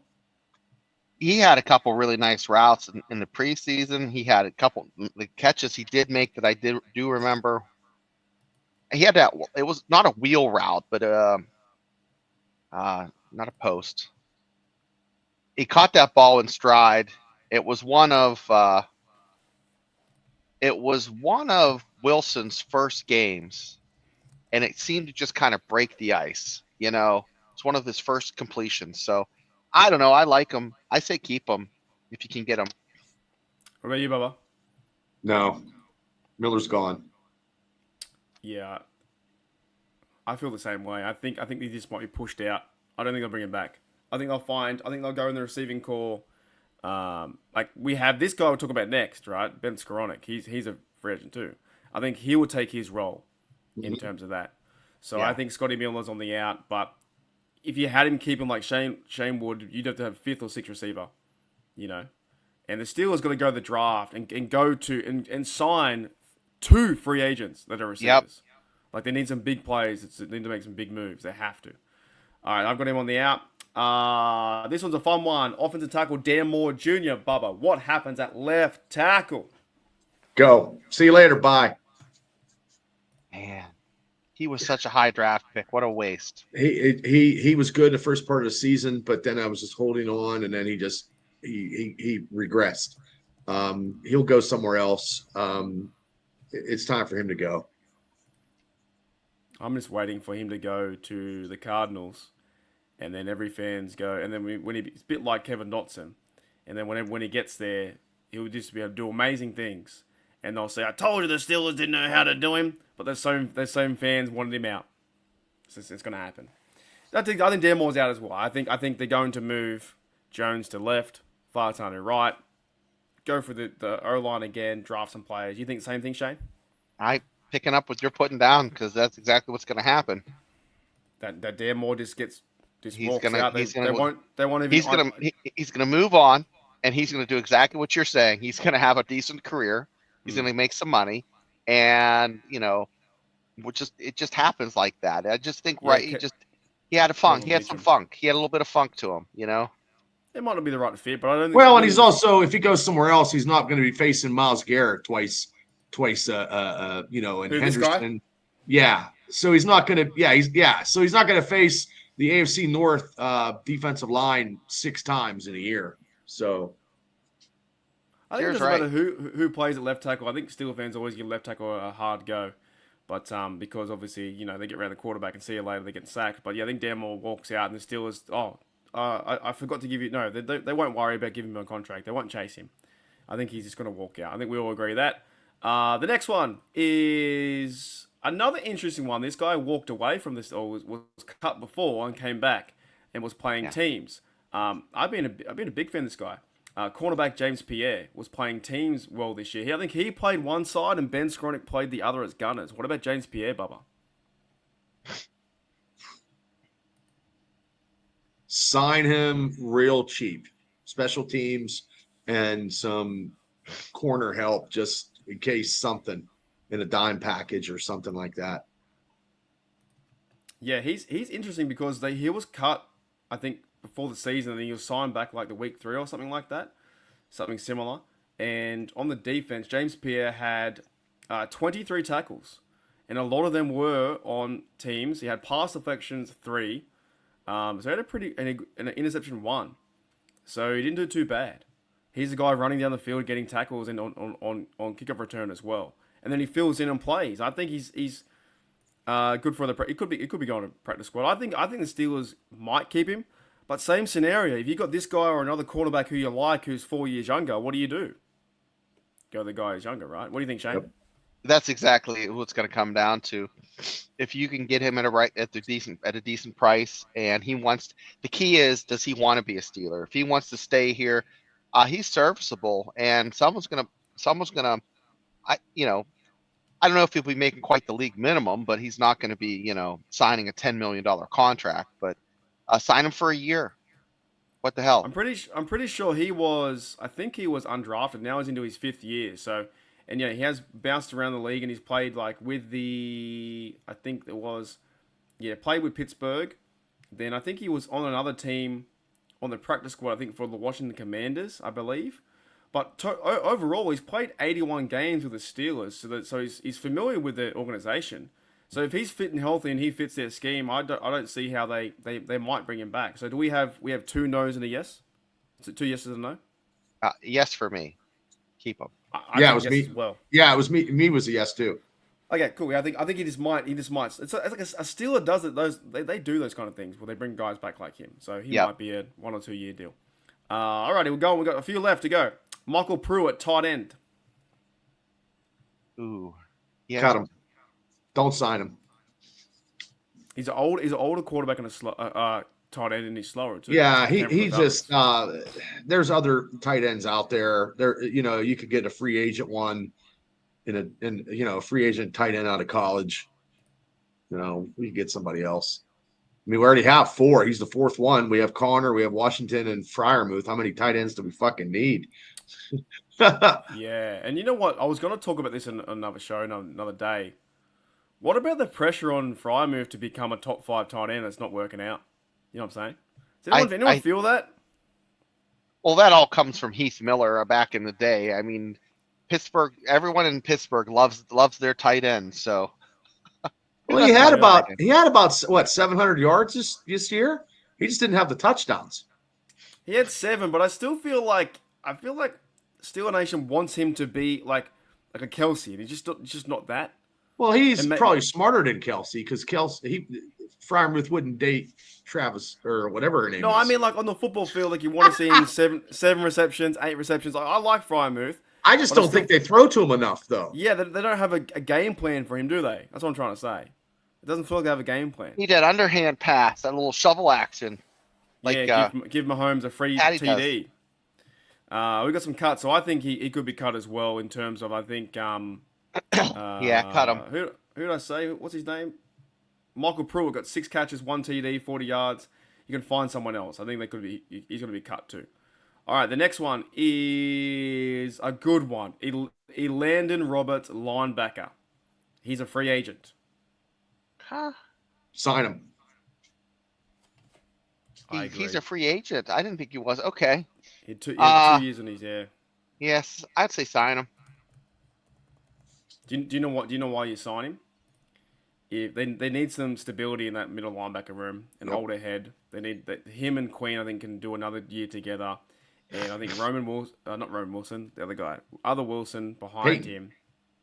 He had a couple really nice routes in the preseason. He had a couple the catches he did make that I do remember. he had that. It was not a wheel route, but not a post. He caught that ball in stride. It was one of Wilson's first games, and it seemed to just kind of break the ice. It's one of his first completions. So I don't know. I like him. I say keep him if you can get him. What about you, Bubba? No, Miller's gone. Yeah, I feel the same way. I think he just might be pushed out. I don't think they'll bring him back. I think they'll go in the receiving core. Like we have this guy we'll talk about next, right? Ben Skoranek. He's a free agent too. I think he will take his role in terms of that. So Yeah. I think Scotty Miller's on the out. But if you had him keep him like Shane Wood, you'd have to have 5th or 6th receiver, And the Steelers got to go to the draft and go to and sign 2 free agents that are receivers. Yep. Like they need some big plays. They need to make some big moves. They have to. All right, I've got him on the out. This one's a fun one. Offensive tackle Dan Moore Jr. Bubba, what happens at left tackle? Go. See you later. Bye. Man, he was such a high draft pick. What a waste. He was good the first part of the season, but then I was just holding on, and then he regressed. He'll go somewhere else. It's time for him to go. I'm just waiting for him to go to the Cardinals, and then every fans go, and then it's a bit like Kevin Dotson, and then when he gets there, he'll just be able to do amazing things, and they'll say, "I told you the Steelers didn't know how to do him," but those same fans wanted him out. So it's going to happen. I think Dan Moore's out as well. I think they're going to move Jones to left, Falatanu to right, go for the O-line again, draft some players. You think the same thing, Shane? Picking up what you're putting down because that's exactly what's going to happen. That Dan Moore just He's walks gonna- out. he's They gonna- won't even. He's gonna move on, and he's gonna do exactly what you're saying. He's gonna have a decent career. He's gonna make some money, and it just happens like that. I just think he had a funk. He had some funk. He had a little bit of funk to him. It might not be the right fit, but I don't think. Well, and he's also, if he goes somewhere else, he's not going to be facing Myles Garrett twice, and This guy? Henderson. Yeah. So he's not going to, So he's not going to face the AFC North defensive line 6 times in a year. So I think it Jared's doesn't matter who plays at left tackle. I think Steelers fans always give left tackle a hard go, but because obviously they get around the quarterback and see you later, they get sacked. But yeah, I think Dan Moore walks out and the Steelers. I forgot to give you. No, they won't worry about giving him a contract. They won't chase him. I think he's just going to walk out. I think we all agree that. The next one is another interesting one. This guy walked away from this, or was cut before and came back and was playing teams. I've been a big fan of this guy. Cornerback James Pierre was playing teams well this year. I think he played one side and Ben Skoranek played the other as gunners. What about James Pierre, Bubba? sign him real cheap, special teams and some corner help just in case something in a dime package or something like that. Yeah, he's interesting because he was cut, I think, before the season, and he was signed back like the week 3 or something like that, something similar. And on the defense, James Pierre had 23 tackles, and a lot of them were on teams. He had pass deflections 3, so he had an interception 1, so he didn't do too bad. He's the guy running down the field, getting tackles, and on kickoff return as well. And then he fills in and plays. I think he's good for the. It could be going to practice squad. I think the Steelers might keep him, but same scenario. If you got this guy or another quarterback who you like, who's 4 years younger, what do you do? Go the guy who's younger, right? What do you think, Shane? Yep. That's exactly what's going to come down to. If you can get him at a decent price, and the key is, does he want to be a Steeler? If he wants to stay here, he's serviceable, and someone's gonna. I don't know if he'll be making quite the league minimum, but he's not going to be, signing a $10 million contract. But sign him for a year. What the hell? I'm pretty sure he was. I think he was undrafted. Now he's into his 5th year. So, and he has bounced around the league, and he's played like with I think it was, played with Pittsburgh. Then I think he was on another team on the practice squad. I think for the Washington Commanders, I believe. But overall, he's played 81 games with the Steelers, so he's familiar with the organization. So if he's fit and healthy and he fits their scheme, I don't see how they might bring him back. So do we have 2 no's and a yes? Is it 2 yeses and a no? Yes for me. Keep him. Yeah, it was yes me. as well. Yeah, it was me. Me was a yes too. Okay, cool. I think he just might. It's like a Steeler does it. They do those kind of things where they bring guys back like him. So he might be a 1 or 2 year deal. Alrighty, we're going. We've got a few left to go. Michael Pruitt, tight end. Ooh. Yeah. Cut him. Don't sign him. He's an older quarterback and a tight end, and he's slower too. Yeah, he just there's other tight ends out there. You could get a free agent one in a free agent tight end out of college. We could get somebody else. I mean, we already have 4. He's the 4th one. We have Connor, we have Washington, and Freiermuth. How many tight ends do we fucking need? Yeah, and you know what? I was going to talk about this in another show, another day. What about the pressure on Freiermuth to become a top 5 tight end that's not working out? You know what I'm saying? Does anyone feel that? Well, that all comes from Heath Miller back in the day. I mean, Pittsburgh. Everyone in Pittsburgh loves their tight end. So, well, he had about what 700 yards this year. He just didn't have the touchdowns. He had 7, but I feel like Steeler Nation wants him to be like a Kelsey, and he's just not that. Well, he's probably smarter than Kelsey because Freiermuth wouldn't date Travis or whatever her name is. No, I mean like on the football field, like you want to see him 7 receptions, 8 receptions. I like Freiermuth. I just don't think they throw to him enough, though. Yeah, they don't have a game plan for him, do they? That's what I'm trying to say. It doesn't feel like they have a game plan. He did underhand pass, that little shovel action. Give Mahomes a free TD. We got some cuts, so I think he could be cut as well in terms of, I think... cut him. Who did I say? What's his name? Michael Pruitt got 6 catches, 1 TD, 40 yards. You can find someone else. I think he's going to be cut too. All right, the next one is a good one. Elandon Roberts, linebacker. He's a free agent. Huh? Sign him. He's a free agent. I didn't think he was. Okay. He had 2 years in his hair. Yes, I'd say sign him. Do you know what? Do you know why you sign him? If they need some stability in that middle linebacker room, an older head. They need him and Queen. I think can do another year together, and I think not Roman Wilson, the other guy, other Wilson behind him.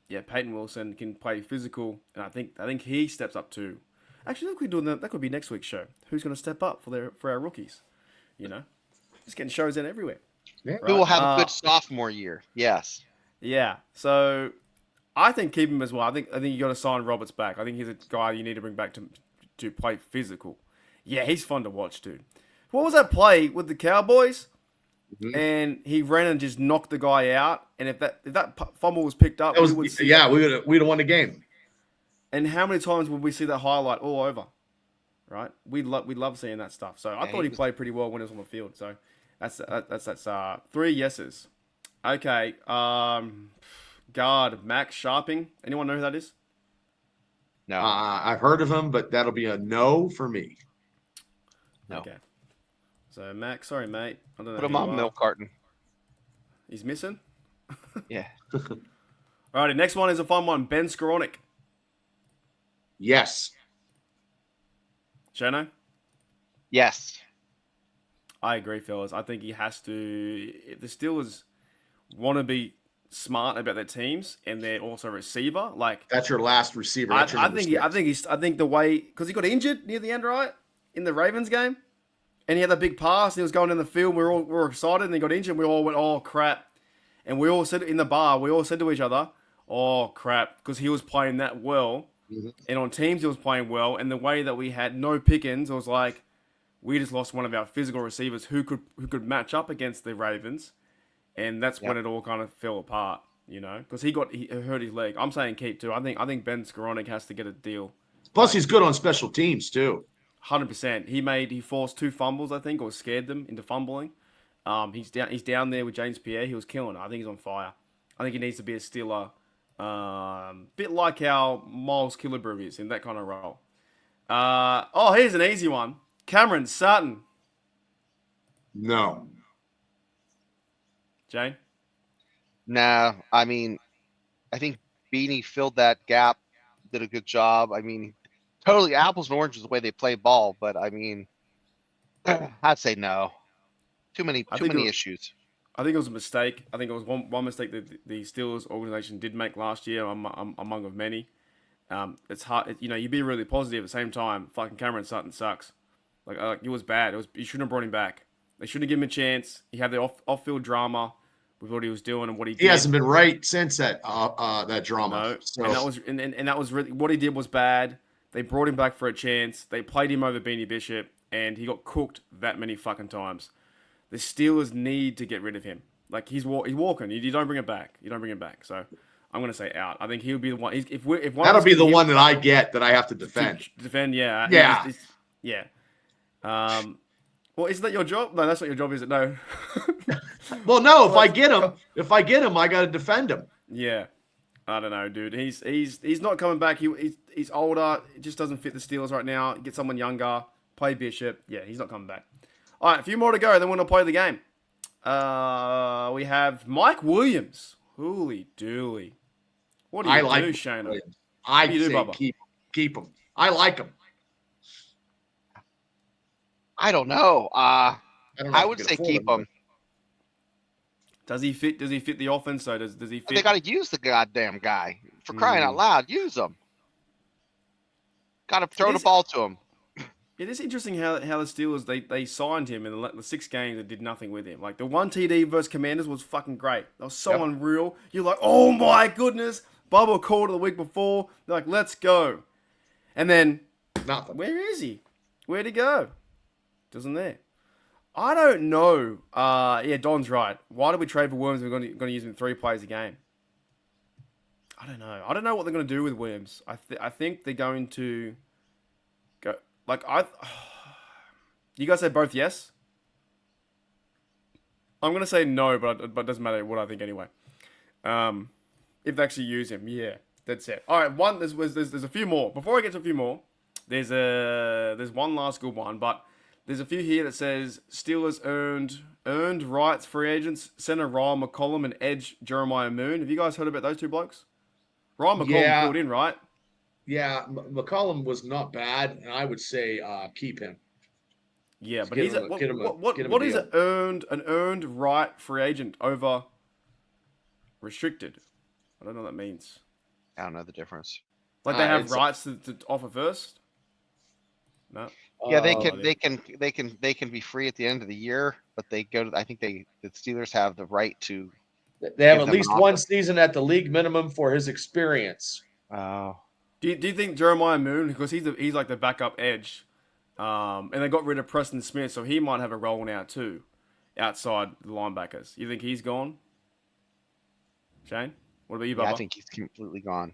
Yeah, Peyton Wilson can play physical, and I think he steps up too. Actually, look, we're doing that. That could be next week's show. Who's going to step up for our rookies? Just getting shows in everywhere. Yeah. Right. Who will have a good sophomore year? Yes. Yeah. So I think keep him as well. I think you got to sign Roberts back. I think he's a guy you need to bring back to play physical. Yeah, he's fun to watch, dude. What was that play with the Cowboys? Mm-hmm. And he ran and just knocked the guy out. And if that fumble was picked up, we'd have won the game. And how many times would we see that highlight all over? Right? We love seeing that stuff. So I thought he played pretty well when he was on the field. So that's 3 yeses. Okay. Guard Max Sharping. Anyone know who that is? No. I've heard of him, but that'll be a no for me. No. Okay. So Max, sorry mate. I don't know. Put him on milk carton. He's missing. Yeah. Alrighty, next one is a fun one. Ben Skoranek. Yes. Shano? Yes. I agree, fellas. I think he has to. If the Steelers want to be smart about their teams and they're also a receiver, like that's your last receiver. I think the way because he got injured near the end, right, in the Ravens game, and he had that big pass and he was going in the field. We were excited, and he got injured. And we all went, "Oh crap!" And we all said in the bar, we all said to each other, "Oh crap," because he was playing that well. Mm-hmm. And on teams, he was playing well. And the way that we had no Pickens, it was like we just lost one of our physical receivers who could match up against the Ravens. And that's when it all kind of fell apart, because he hurt his leg. I'm saying keep too. I think Ben Skoranek has to get a deal. Plus, he's good on special teams too. 100%. He forced 2 fumbles, I think, or scared them into fumbling. He's down there with James Pierre. He was killing it. I think he's on fire. I think he needs to be a Steeler. Bit like how Miles Killebrew is in that kind of role. Here's an easy one. Cameron Sutton. No. Jane? Nah, I mean, I think Beanie filled that gap did a good job. I mean, totally apples and oranges the way they play ball, but I mean, I'd say no. Too many issues. I think it was a mistake. I think it was one mistake that the Steelers organization did make last year, among of many. It's hard, you be really positive at the same time. Fucking Cameron Sutton sucks. Like it was bad. You shouldn't have brought him back. They should have given him a chance. He had the off-field drama with what he was doing and what he did. He hasn't been right since that drama. No, so. and that was really what he did was bad. They brought him back for a chance. They played him over Beanie Bishop, and he got cooked that many fucking times. The Steelers need to get rid of him. Like he's walking. You don't bring him back. So I'm gonna say out. I think he'll be the one. That'll be the one that I get that I have to defend. Yeah. Yeah. Well, isn't that your job? No, that's not your job, is it? No. Well, no. If I get him, I got to defend him. Yeah. I don't know, dude. He's not coming back. He's older. It just doesn't fit the Steelers right now. Get someone younger. Play Bishop. Yeah, he's not coming back. All right, a few more to go. Then we're gonna play the game. We have Mike Williams. Holy dooly! What do you do, Shana? I say keep him. I like him. I don't know. I would say keep him. Does he fit? Does he fit the offense? So does he fit? They got to use the goddamn guy for crying out loud. Use him. Got to throw the ball to him. It is interesting how the Steelers they signed him in the 6 games and did nothing with him. Like the one TD versus Commanders was fucking great. That was so unreal. You're like, oh my goodness. Bubba called it the week before. They're like, let's go. And then nothing. Where is he? Where'd he go? Doesn't there. I don't know. Yeah, Don's right. Why did we trade for Williams? We're going to use him 3 plays a game. I don't know. I don't know what they're going to do with Williams. I think they're going to go like You guys say both yes. I'm going to say no, but it doesn't matter what I think anyway. If they actually use him, yeah, that's it. All right, there's a few more. Before I get to a few more, there's one last good one, but. There's a few here that says Steelers earned rights free agents, center Ryan McCollum and edge Jeremiah Moon. Have you guys heard about those 2 blokes? Ryan McCollum filled in, right? Yeah, McCollum was not bad, and I would say keep him. Yeah, but he's what is an earned right free agent over restricted? I don't know what that means. I don't know the difference. Like they have rights to offer first? No. Yeah, they can be free at the end of the year, but they go to. I think the Steelers have the right to. They have at least 1 season at the league minimum for his experience. Oh. Do you think Jeremiah Moon, because he's like the backup edge, and they got rid of Preston Smith, so he might have a role now too, outside the linebackers. You think he's gone? Shane, what about you, Bubba? Yeah, I think he's completely gone.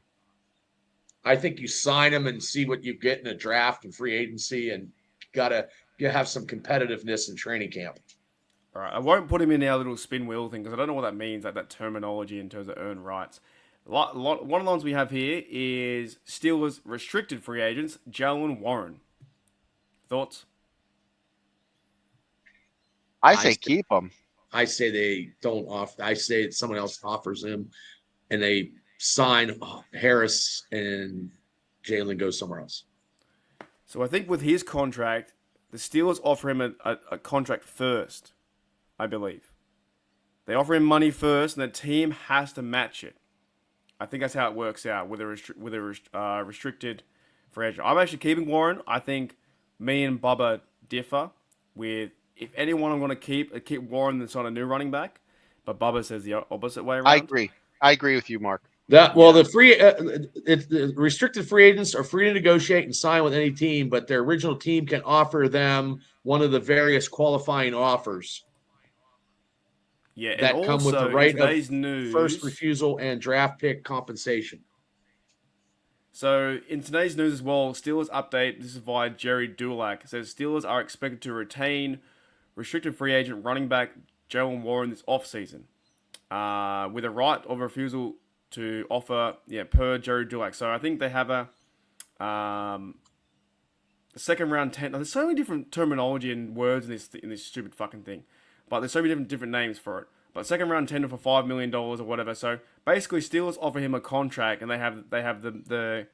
I think you sign him and see what you get in a draft and free agency, and you have some competitiveness in training camp. All right, I won't put him in our little spin wheel thing because I don't know what that means, like that terminology in terms of earned rights. One of the ones we have here is Steelers restricted free agents, Jalen Warren. Thoughts? I say keep him. I say they don't offer. I say someone else offers him, and they sign Harris and Jalen goes somewhere else. So I think with his contract, the Steelers offer him a contract first, I believe. They offer him money first, and the team has to match it. I think that's how it works out with a restricted free agent. I'm actually keeping Warren. I think me and Bubba differ with if anyone I'm going to keep Warren that's on a new running back, but Bubba says the opposite way around. I agree with you, Mark. The restricted free agents are free to negotiate and sign with any team, but their original team can offer them one of the various qualifying offers. Yeah, that and come with the right of news, first refusal and draft pick compensation. So in today's news as well, Steelers update. This is via Jerry Dulac. It says Steelers are expected to retain restricted free agent running back Jalen Warren this offseason, with a right of refusal to offer, per Jerry Dulac. So I think they have a second round 10. There's so many different terminology and words in this stupid fucking thing, but there's so many different names for it. But second round tender for $5 million or whatever. So basically, Steelers offer him a contract, and they have the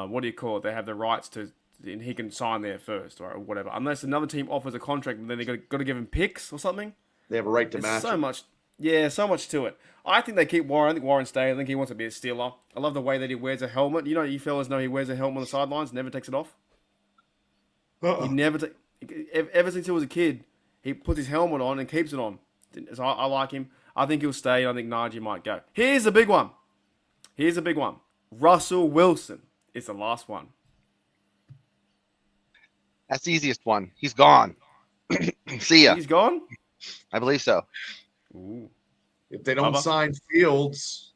what do you call it? They have the rights to, and he can sign there first or whatever. Unless another team offers a contract, and then they got to give him picks or something. They have a right to There's match. so it. much. Yeah, so much to it. I think they keep Warren. I think Warren stays. I think he wants to be a Steeler. I love the way that he wears a helmet. You know, you fellas know he wears a helmet on the sidelines, never takes it off. He never ever since he was a kid, he puts his helmet on and keeps it on. So I like him. I think he'll stay. I think Najee might go. Here's a big one. Russell Wilson is the last one. That's the easiest one. He's gone. See ya. He's gone? I believe so. Ooh. If they don't Bubba? sign Fields,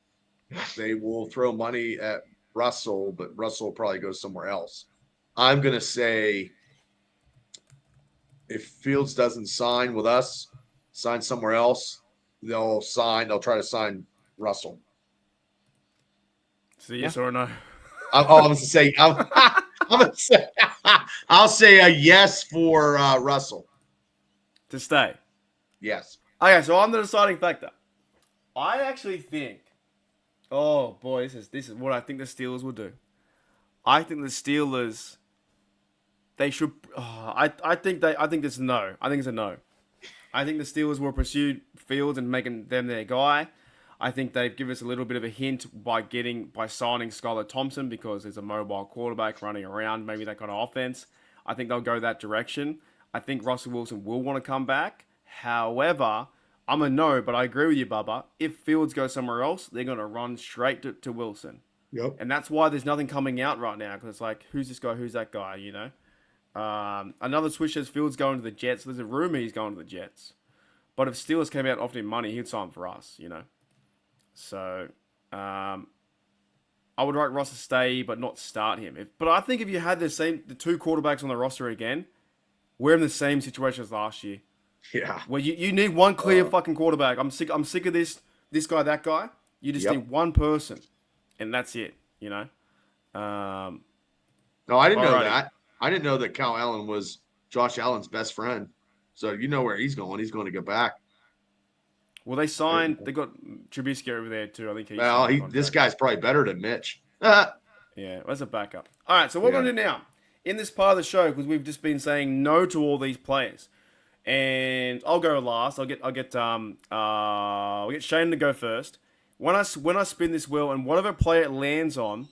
they will throw money at Russell, but Russell will probably go somewhere else. I'm going to say if Fields doesn't sign with us, sign somewhere else, they'll try to sign Russell. So yes or no? I'm going to say, I'll say a yes for Russell. To stay. Yes. Okay, so I'm the deciding factor. I actually think, oh boy, this is what I think the Steelers will do. I think the Steelers, they should. I think it's a no. I think it's a no. I think the Steelers will pursue Fields and making them their guy. I think they've given us a little bit of a hint by signing Skylar Thompson because there's a mobile quarterback running around, maybe that kind of offense. I think they'll go that direction. I think Russell Wilson will want to come back. However, I'm a no, but I agree with you, Bubba. If Fields goes somewhere else, they're going to run straight to Wilson. Yep. And that's why there's nothing coming out right now, because it's like, who's this guy, who's that guy, you know? Another switch says Fields going to the Jets. There's a rumor he's going to the Jets. But if Steelers came out and offered him money, he'd sign for us, you know? So, I would like Ross to stay, but not start him. But I think if you had the two quarterbacks on the roster again, we're in the same situation as last year. Yeah. Well, you need one clear fucking quarterback. I'm sick of this guy, that guy. You just need one person, and that's it. You know. No, I didn't know that. I didn't know that Cal Allen was Josh Allen's best friend. So you know where he's going. He's going to go back. Well, they signed. They got Trubisky over there too. I think. This guy's probably better than Mitch. Yeah, as a backup. All right, so what we're going to do now, in this part of the show, because we've just been saying no to all these players, and I'll go last. I'll get Shane to go first. When I spin this wheel, and whatever player it lands on,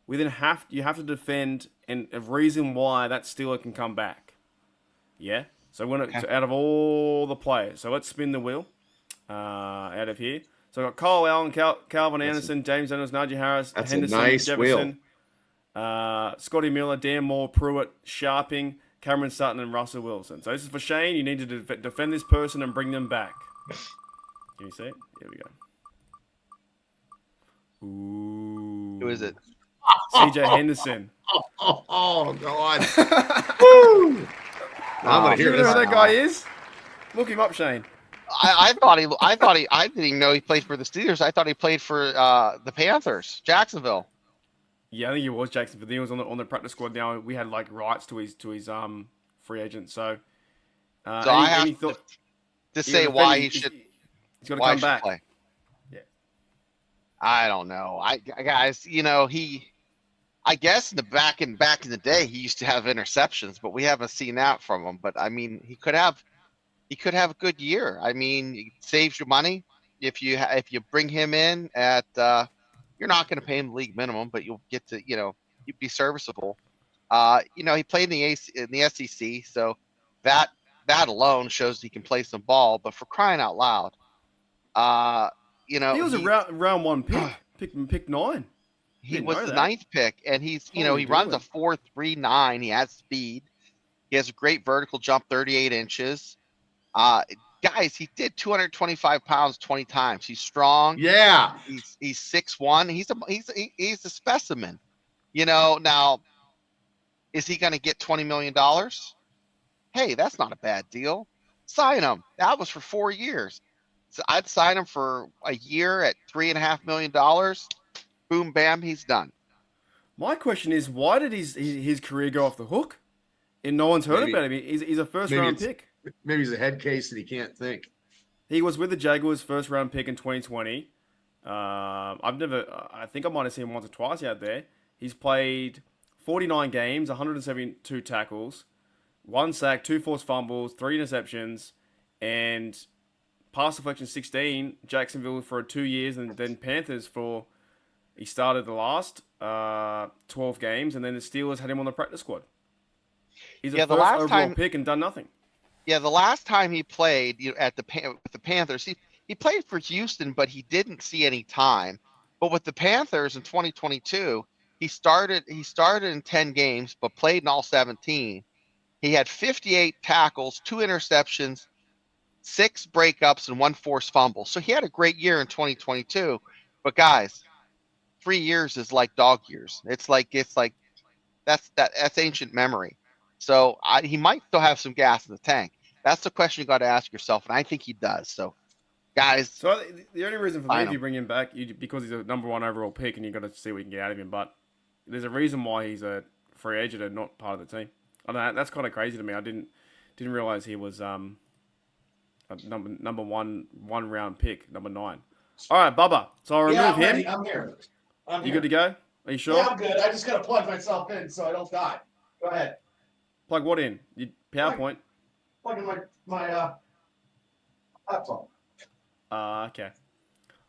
you have to defend and a reason why that Steeler can come back. Yeah. So out of all the players, so let's spin the wheel out of here. So I've got Kyle Allen, Calvin Anderson, James Daniels, Najee Harris, Henderson, nice Jefferson, Scotty Miller, Dan Moore, Pruitt, Sharping, Cameron Sutton, and Russell Wilson. So this is for Shane. You need to defend this person and bring them back. Can you see it? Here we go. Ooh. Who is it? CJ Henderson. Oh God. Woo! I'm gonna hear You know this. who that guy is? Look him up, Shane. I didn't even know he played for the Steelers. I thought he played for the Panthers, Jacksonville. Yeah, I think he was Jacksonville. He was on the practice squad. Now we had like rights to his free agent. So I have to say why he should. He's got to come back. Play. Yeah. I don't know. Guys, I guess back in the day he used to have interceptions, but we haven't seen that from him. But I mean, he could have a good year. I mean, it saves you money if you bring him in at you're not going to pay him the league minimum, but you'll get to you'd be serviceable. He played in the SEC, so that alone shows he can play some ball. But for crying out loud, he was a round one pick 9. He was the 9th pick, and he runs a 4.39. He has speed. He has a great vertical jump, 38 inches. Guys, he did 225 pounds 20 times. He's strong. Yeah. He's 6'1". He's a specimen. Now, is he going to get $20 million? Hey, that's not a bad deal. Sign him. That was for 4 years. So I'd sign him for a year at $3.5 million. Boom, bam, he's done. My question is, why did his career go off the hook? And no one's heard about him. He's a first-round pick. Maybe he's a head case that he can't think. He was with the Jaguars, first-round pick in 2020. I think I might have seen him once or twice out there. He's played 49 games, 172 tackles, 1 sack, 2 forced fumbles, 3 interceptions, and pass deflection 16. Jacksonville for 2 years, and then Panthers for he started the last 12 games, and then the Steelers had him on the practice squad. He's a first overall pick and done nothing. Yeah, the last time he played with the Panthers, he played for Houston, but he didn't see any time. But with the Panthers in 2022, he started in 10 games, but played in all 17. He had 58 tackles, 2 interceptions, 6 breakups, and 1 forced fumble. So he had a great year in 2022. But guys, 3 years is like dog years. It's like that's ancient memory. So he might still have some gas in the tank. That's the question you got to ask yourself, and I think he does. So, guys. So the only reason for me, if you bring him back, because he's a number 1 overall pick, and you got to see what you can get out of him. But there's a reason why he's a free agent and not part of the team. I don't know, that's kind of crazy to me. I didn't realize he was a number one round pick, number 9. All right, Bubba. So I'll remove him. I'm here. You good to go? Are you sure? Yeah, I'm good. I just got to plug myself in so I don't die. Go ahead. Plug what in? Your PowerPoint? Plug in my laptop. Okay.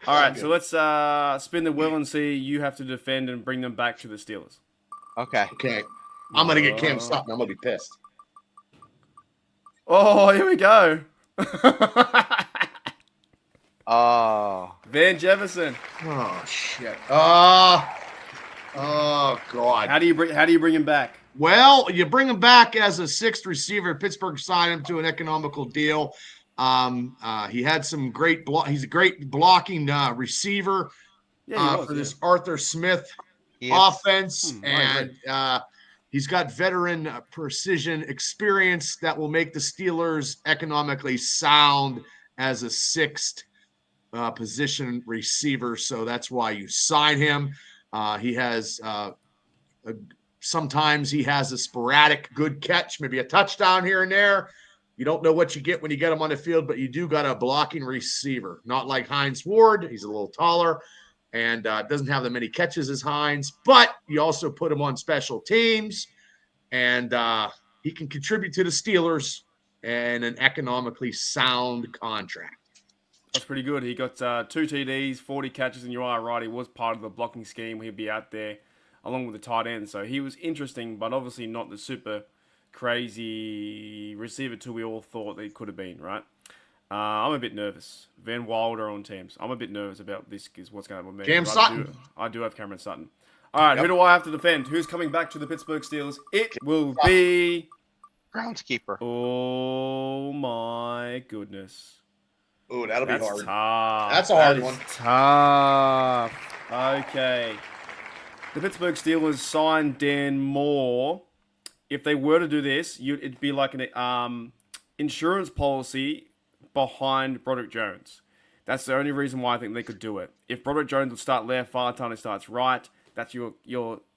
All right, so let's spin the wheel and see. You have to defend and bring them back to the Steelers. Okay. I'm going to get Cam Sutton. I'm going to be pissed. Oh, here we go. Oh. Van Jefferson. Oh, shit. Oh, God. How do you bring him back? Well, you bring him back as a 6th receiver. Pittsburgh signed him to an economical deal. He had some great he's a great blocking receiver for this Arthur Smith offense, and he's got veteran precision experience that will make the Steelers economically sound as a 6th position receiver. So that's why you sign him. He has sometimes he has a sporadic good catch, maybe a touchdown here and there. You don't know what you get when you get him on the field, but you do got a blocking receiver, not like Hines Ward. He's a little taller and doesn't have that many catches as Hines, but you also put him on special teams, and he can contribute to the Steelers and an economically sound contract. That's pretty good. He got 2 TDs, 40 catches, and you are right. He was part of the blocking scheme. He'd be out there along with the tight end. So he was interesting, but obviously not the super crazy receiver 2 we all thought he could have been, right? I'm a bit nervous. Van Wilder on teams. I'm a bit nervous about this because what's going to happen with me. Cam Sutton. I do have Cameron Sutton. All right, Who do I have to defend? Who's coming back to the Pittsburgh Steelers? It will be... Groundskeeper. Oh, my goodness. Oh, that'll be hard. Tough. That's a hard one. Tough. Okay. The Pittsburgh Steelers signed Dan Moore. If they were to do this, it'd be like an insurance policy behind Broderick Jones. That's the only reason why I think they could do it. If Broderick Jones would start left, Falatani starts right, that's your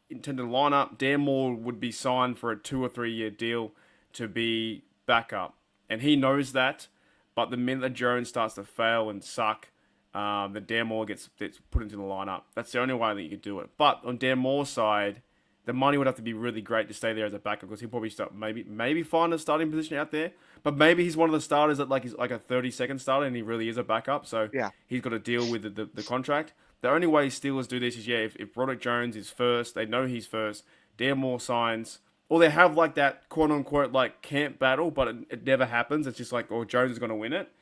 intended lineup. Dan Moore would be signed for a 2 or 3 year deal to be backup. And he knows that, but the minute that Jones starts to fail and suck, then Dan Moore gets put into the lineup. That's the only way that you could do it. But on Dan Moore's side, the money would have to be really great to stay there as a backup because he'll probably start maybe find a starting position out there. But maybe he's one of the starters that he's like a 30-second starter and he really is a backup. So he's got to deal with the contract. The only way Steelers do this is if Broderick Jones is first, they know he's first. Dan Moore signs, or they have like that quote unquote like camp battle, but it never happens. It's just like, Jones is going to win it,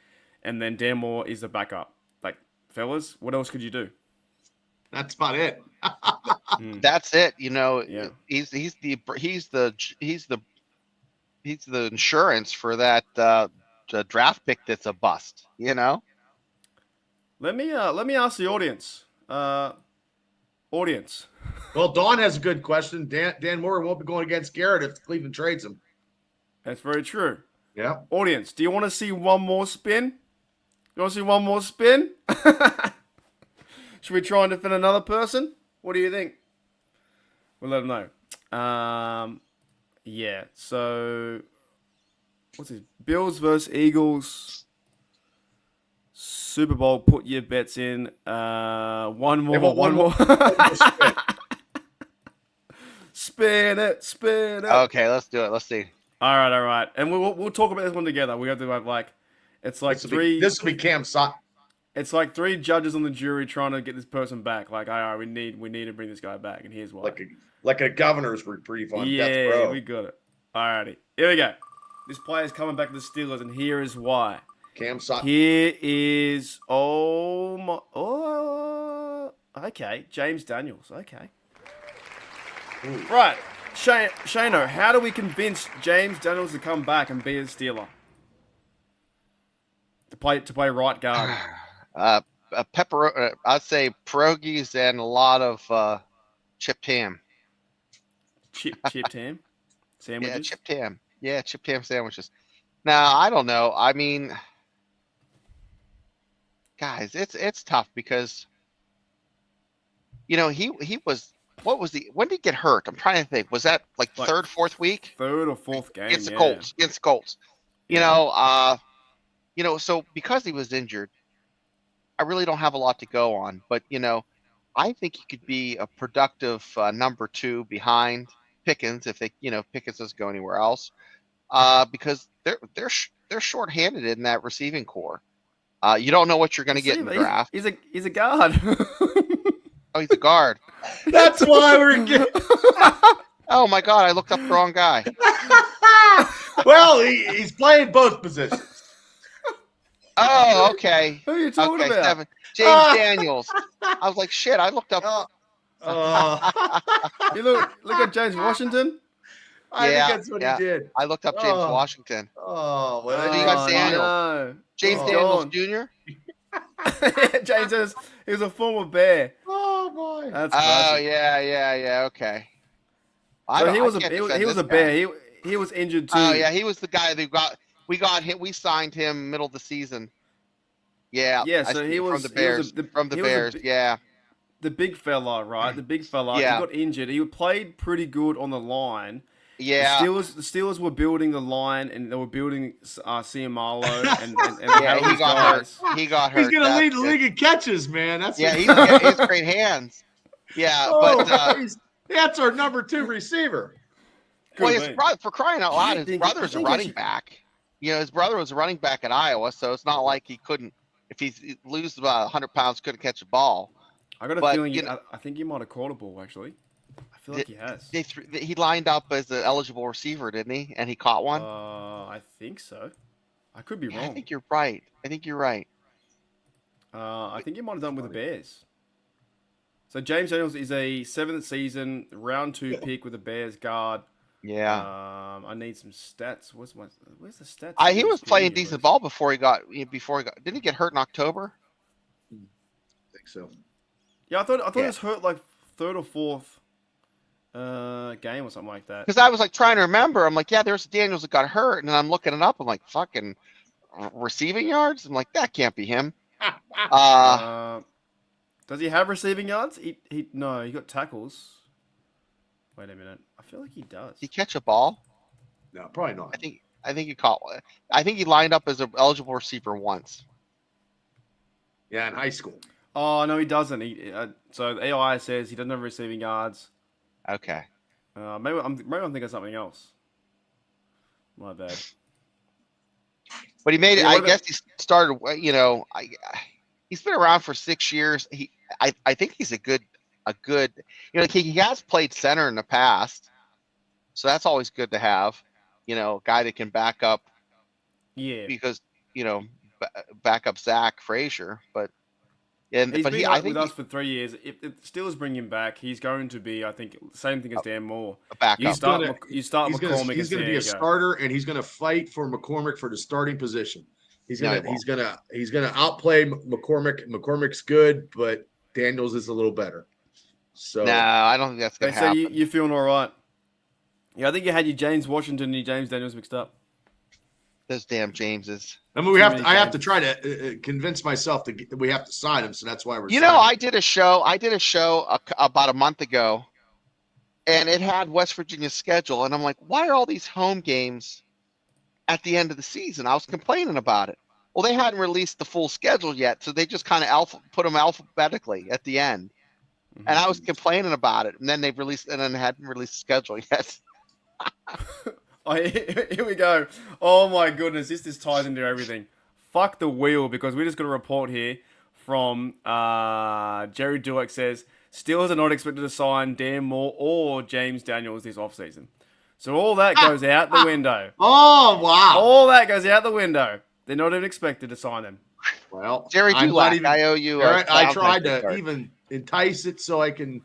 and then Dan Moore is the backup. Like, fellas, what else could you do? That's about it. That's it. He's the insurance for that draft pick that's a bust. Let me ask the audience. Well, Dawn has a good question. Dan Moore won't be going against Garrett if Cleveland trades him. That's very true. Yeah. Audience, do you want to see one more spin? You want to see one more spin? Should we try and defend another person? What do you think? We'll let them know. So what's this? Bills versus Eagles. Super Bowl, put your bets in. One more. Spin it, spin it. Okay, let's do it. Let's see. All right. And we'll talk about this one together. We have to have like, it's like This will be Cam Sutton. It's like 3 judges on the jury trying to get this person back. Like, all right, we need to bring this guy back, and here's why. Like a governor's reprieve on yeah, death row. we got it. Alrighty, here we go. This player's coming back to the Steelers, and here is why. Cam Sutton. Here is okay, James Daniels. Okay, Ooh. right, Shano. How do we convince James Daniels to come back and be a Steeler? To play right guard. I'd say pierogies and a lot of chipped ham. Chipped ham sandwiches. Yeah, chipped ham. Yeah, chipped ham sandwiches. Now I don't know. I mean, guys, it's tough because he was. What was when did he get hurt? I'm trying to think. Was that like third, fourth week? Third or fourth game Against the Colts. Against the Colts. So because he was injured, I really don't have a lot to go on. But I think he could be a productive number 2 behind Pickens if Pickens doesn't go anywhere else. Because they're shorthanded in that receiving core. You don't know what you're going to get in the draft. He's a guard. Oh, he's a guard. That's why we're getting. Oh my God! I looked up the wrong guy. Well, he's playing both positions. Oh, okay. Who are you talking about? James Daniels. I was like, shit. I looked up. You look at James Washington. I think that's what he did. I looked up James Washington. Oh, well, you got Daniels. No. James Daniels Jr. James Daniels. He was a former Bear. Oh boy. That's yeah. Okay. So he was a Bear. He was injured too. Oh yeah, he was the guy that we got him. We signed him middle of the season. Yeah. Yeah. So he was from the Bears. Yeah. The big fella, right? The big fella. Yeah. He got injured. He played pretty good on the line. Yeah. The Steelers were building the line, and they were building Ciamalo, and yeah, he got hurt. He got hurt. He's gonna lead the league in catches, man. That's he has great hands. Yeah, but that's our number 2 receiver. Well, his brother, for crying out loud, his brother's a running back. His brother was a running back at Iowa, so it's not like he couldn't. If he loses about 100 pounds, couldn't catch a ball. I got a feeling. I think he might have caught a ball actually. I feel like he has. He lined up as an eligible receiver, didn't he? And he caught one. I think so. I could be wrong. I think you're right. I think he might have done with the Bears. So James Daniels is a 7th season round 2 pick with the Bears guard. Yeah. I need some stats. Where's the stats? He was playing decent ball before he got. Didn't he get hurt in October? I think so. Yeah, I thought he was hurt like 3rd or 4th game or something like that. Because I was like trying to remember. I'm like, yeah, there's Daniels that got hurt, and then I'm looking it up. I'm like, fucking receiving yards. I'm like, that can't be him. Does he have receiving yards? No, he got tackles. Wait a minute. I feel like he does. Did he catch a ball? No, probably not. I think he caught one. I think he lined up as an eligible receiver once. Yeah, in high school. Oh no, he doesn't. So the AI says he doesn't have receiving yards. Okay. Maybe I'm thinking of something else. My bad. But he made it. I guess he started. He's been around for 6 years. I think he's a good. He has played center in the past, so that's always good to have. A guy that can back up. Yeah. Because back up Zach Frazier, but. He's been with us for 3 years. If the Steelers bring him back, he's going to be, I think, same thing as Dan Moore. A backup. You start McCormick. He's going to be a starter, and he's going to fight for McCormick for the starting position. He's going to outplay McCormick. McCormick's good, but Daniels is a little better. So no, I don't think that's going to happen. So you're feeling all right? Yeah, I think you had your James Washington and your James Daniels mixed up. Those damn Jameses. I mean, I have to try to convince myself that we have to sign him, so that's why we're. I did a show about a month ago, and it had West Virginia's schedule, and I'm like, why are all these home games at the end of the season? I was complaining about it. Well, they hadn't released the full schedule yet, so they just kind of put them alphabetically at the end. and I was complaining about it, and then they've released, and then hadn't released the schedule yet. Oh, here we go. Oh my goodness, this ties into everything. Fuck the wheel, because we just got a report here from Jerry Dueck says Steelers are not expected to sign Dan Moore or James Daniels this offseason. So all that goes out the window. Oh, wow. All that goes out the window. They're not even expected to sign them. Well, Jerry I'm not Dulac, even- I owe you. I tried to even entice it so I can.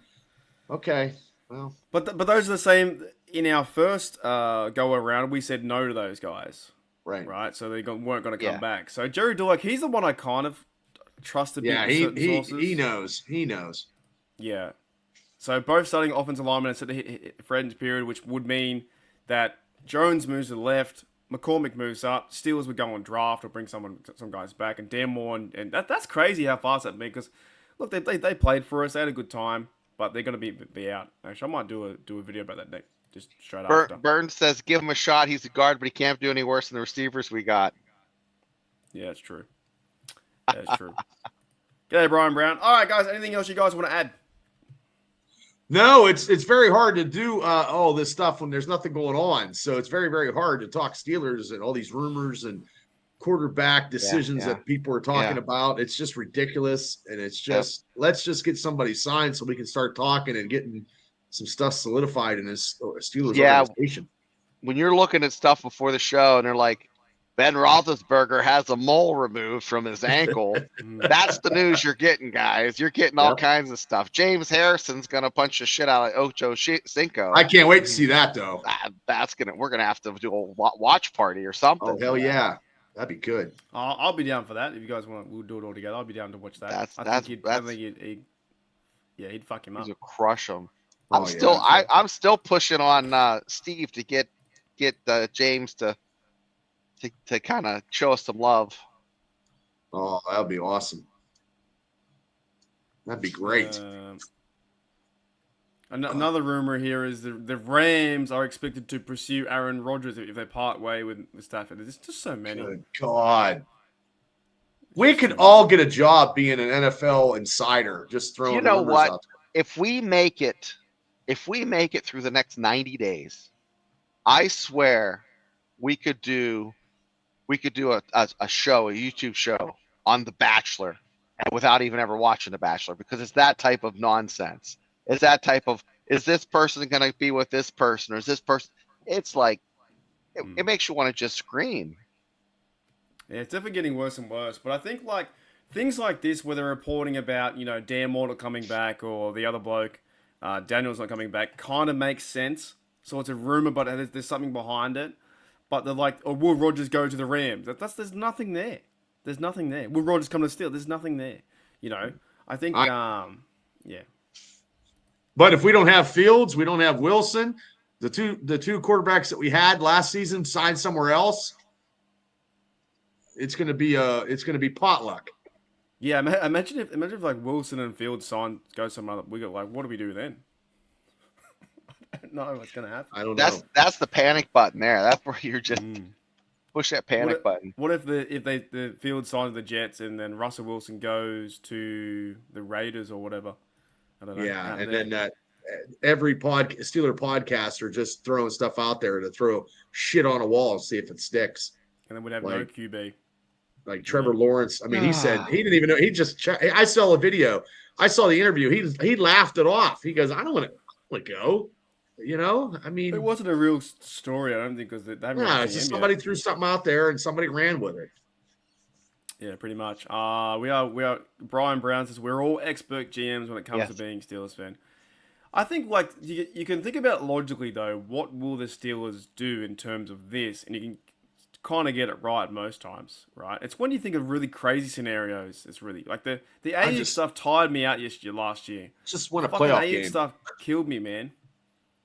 Okay. Well, But those are the same. In our first go around, we said no to those guys. right. Right? So they weren't going to come Yeah. back. So Jerry Dulac, he's the one I kind of trust a bit Yeah, with certain sources. he knows. He knows. Yeah. So both starting offensive linemen at the friends period, which would mean that Jones moves to the left, McCormick moves up, Steelers would go on draft or bring some guys back, and Dan Moore, and that's crazy how fast that been, because look, they played for us, they had a good time, but they're going to be out. Actually, I might do a video about that next, just straight after. Burns says, give him a shot. He's a guard, but he can't do any worse than the receivers we got. Yeah, it's true. That's true. G'day, Brian Brown. All right, guys, anything else you guys want to add? No, it's very hard to do all this stuff when there's nothing going on. So it's very, very hard to talk Steelers and all these rumors and quarterback decisions that people are talking about. It's just ridiculous. And it's just, let's just get somebody signed so we can start talking and getting some stuff solidified in this Steelers organization. When you're looking at stuff before the show and they're like, Ben Roethlisberger has a mole removed from his ankle. That's the news you're getting, guys. You're getting all kinds of stuff. James Harrison's gonna punch the shit out of Ocho Cinco. I can't wait to see that, though. We're gonna have to do a watch party or something. Oh, hell yeah. That'd be good. I'll be down for that. If you guys want, we'll do it all together. I'll be down to watch that. I think he'd fuck him up. He'd crush him. Oh, I'm still pushing on Steve to get James to kind of show us some love. Oh, that'd be awesome. That'd be great. Another rumor here is the Rams are expected to pursue Aaron Rodgers if they part way with Stafford. There's just so many. Good God. We could all get a job being an NFL insider, just throwing You know numbers what? out If we make it through the next 90 days, I swear we could do a show, a YouTube show on The Bachelor, and without even ever watching The Bachelor, because it's that type of nonsense. It's that type of, is this person going to be with this person, or is this person? It's like, it makes you want to just scream. Yeah, it's definitely getting worse and worse. But I think like things like this, where they're reporting about, Dan Moore not coming back, or the other bloke, Daniel's not coming back, kind of makes sense. So it's a rumor, but there's something behind it. But they're like, oh, will Rodgers go to the Rams? There's nothing there. There's nothing there. Will Rodgers come to Steel? There's nothing there. I think, yeah. But if we don't have Fields, we don't have Wilson. The two quarterbacks that we had last season signed somewhere else. It's gonna be potluck. Yeah, imagine if like Wilson and Fields go somewhere other. We go like, what do we do then? I don't know what's gonna happen. I don't know. That's the panic button there. That's where you're just push that panic button. What if the Fields signs the Jets and then Russell Wilson goes to the Raiders or whatever? I don't know. Yeah, and then every Steeler podcaster just throwing stuff out there to throw shit on a wall and see if it sticks. And then we'd have no QB. Like Trevor Lawrence. I mean, he said he didn't even know. He just. I saw a video. I saw the interview. He laughed it off. He goes, "I don't want to go." I mean, it wasn't a real story. I don't think, because they haven't. Yeah, it's just somebody threw something out there and somebody ran with it. Yeah, pretty much. We are. Brian Brown says we're all expert GMs when it comes to being Steelers fan. I think like you can think about it logically though. What will the Steelers do in terms of this? And you can kind of get it right most times, right? It's when you think of really crazy scenarios. It's really like the Ayuk stuff tired me out last year. Just win a playoff Ayuk game. Stuff killed me, man.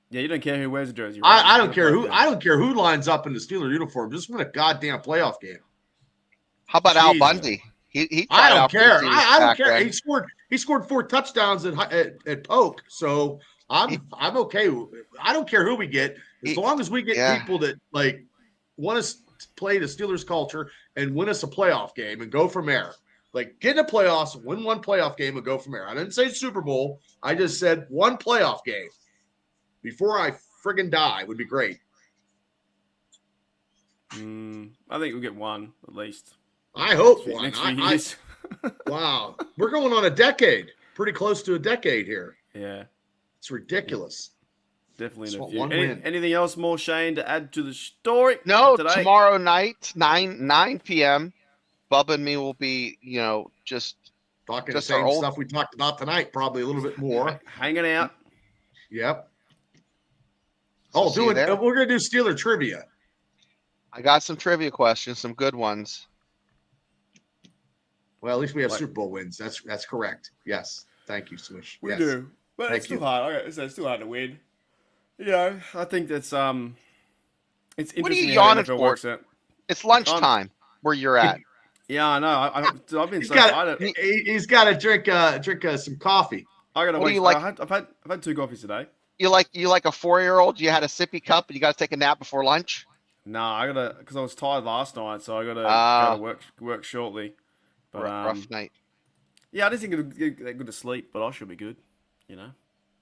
Yeah, you don't care who wears a jersey. Right? I don't care who. I don't care who lines up in the Steeler uniform. Just win a goddamn playoff game. How about Al Bundy? He I don't care. I don't care. He scored 4 touchdowns at Polk. So I'm okay. I don't care who we get, as long as we get people that like want to play the Steelers culture and win us a playoff game and go from there. Like, get in the playoffs, win one playoff game, and go from there. I didn't say Super Bowl. I just said one playoff game before I friggin' die would be great. I think we'll get one at least. I hope one. Next few years. Wow. We're going on a decade. Pretty close to a decade here. Yeah. It's ridiculous. Definitely in a Just few. want one win. Anything else more, Shane, to add to the story? No, today? tomorrow night, 9 p.m., Bubba and me will be, just Talking Just the same our old- stuff we talked about tonight, probably a little bit more. Hanging out. Yep. So see you there. We're going to do Steeler trivia. I got some trivia questions, some good ones. Well, at least we have Like- Super Bowl wins. That's correct. Yes. Thank you, Swish. We Yes. do. But Thank it's still you. hard. It's still hard to win. I think that's it's interesting What are you how yawning NFL for? works out. It's lunchtime where you're at. Yeah, I know. I've been He's so got tired. he's got to drink some coffee. I got to What do wait. you like- I've had 2 coffees today. You like a 4-year-old? You had a sippy cup and you got to take a nap before lunch? No, I gotta because I was tired last night, so I gotta work shortly. But Rough night. yeah, I didn't think it'd get that good to sleep, but I should be good.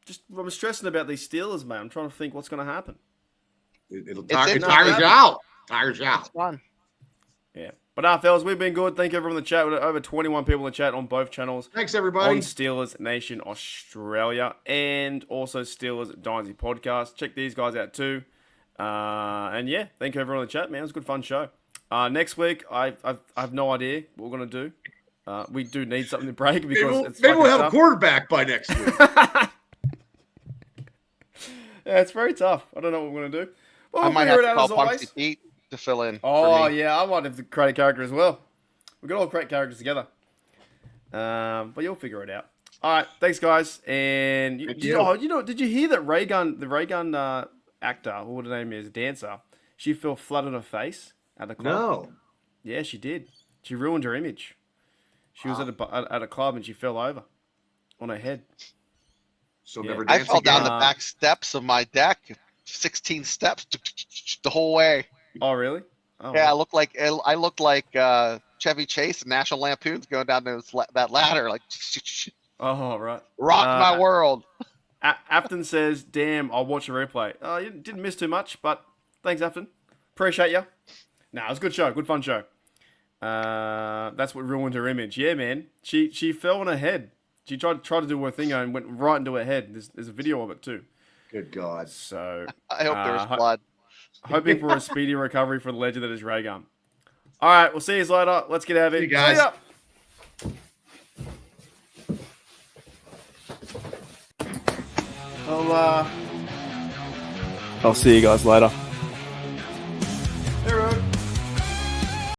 Just I'm stressing about these Steelers, man. I'm trying to think what's gonna happen. It It's tires interesting. you out. Tires you It's out. fun. Yeah, but fellas, we've been good. Thank you everyone in the chat. We've got over 21 people in the chat on both channels. Thanks, On everybody. Steelers Nation Australia and also Steelers Dynasty Podcast. Check these guys out too. And yeah, thank you everyone in the chat, man. It was a good fun show. Next week, I have no idea what we're gonna do. We do need something to break because Maybe we'll have a tough. quarterback by next week. Yeah, it's very tough. I don't know what we're gonna do. Well, I we'll might figure have it to out call as always. Punksy Pete to fill in. Oh for me. yeah, I might have to create a character as well. We've got all great characters together. But you'll figure it out. All right, thanks guys. And Thank did you. did you hear that the Ray Gun actor, or what her name is, dancer, she fell flat on her face at the club? No. Yeah, she did. She ruined her image. She was at a club and she fell over on her head. So Yeah. never I dance fell again. down the back steps of my deck, 16 steps the whole way. Oh really? Oh, Yeah, I looked like Chevy Chase and National Lampoon's going down that ladder, like Oh right. rock my world. Afton says, "Damn, I'll watch a replay." You didn't miss too much, but thanks, Afton. Appreciate you. Nah, it was a good show, good fun show. That's what ruined her image. Yeah, man. She fell on her head. She tried to do her thing and went right into her head. There's a video of it too. Good God. So I hope there was blood. hoping for a speedy recovery for the legend that is Ray Gun. All right, we'll see you later. Let's get out of here. See you guys. ya. I'll see you guys later.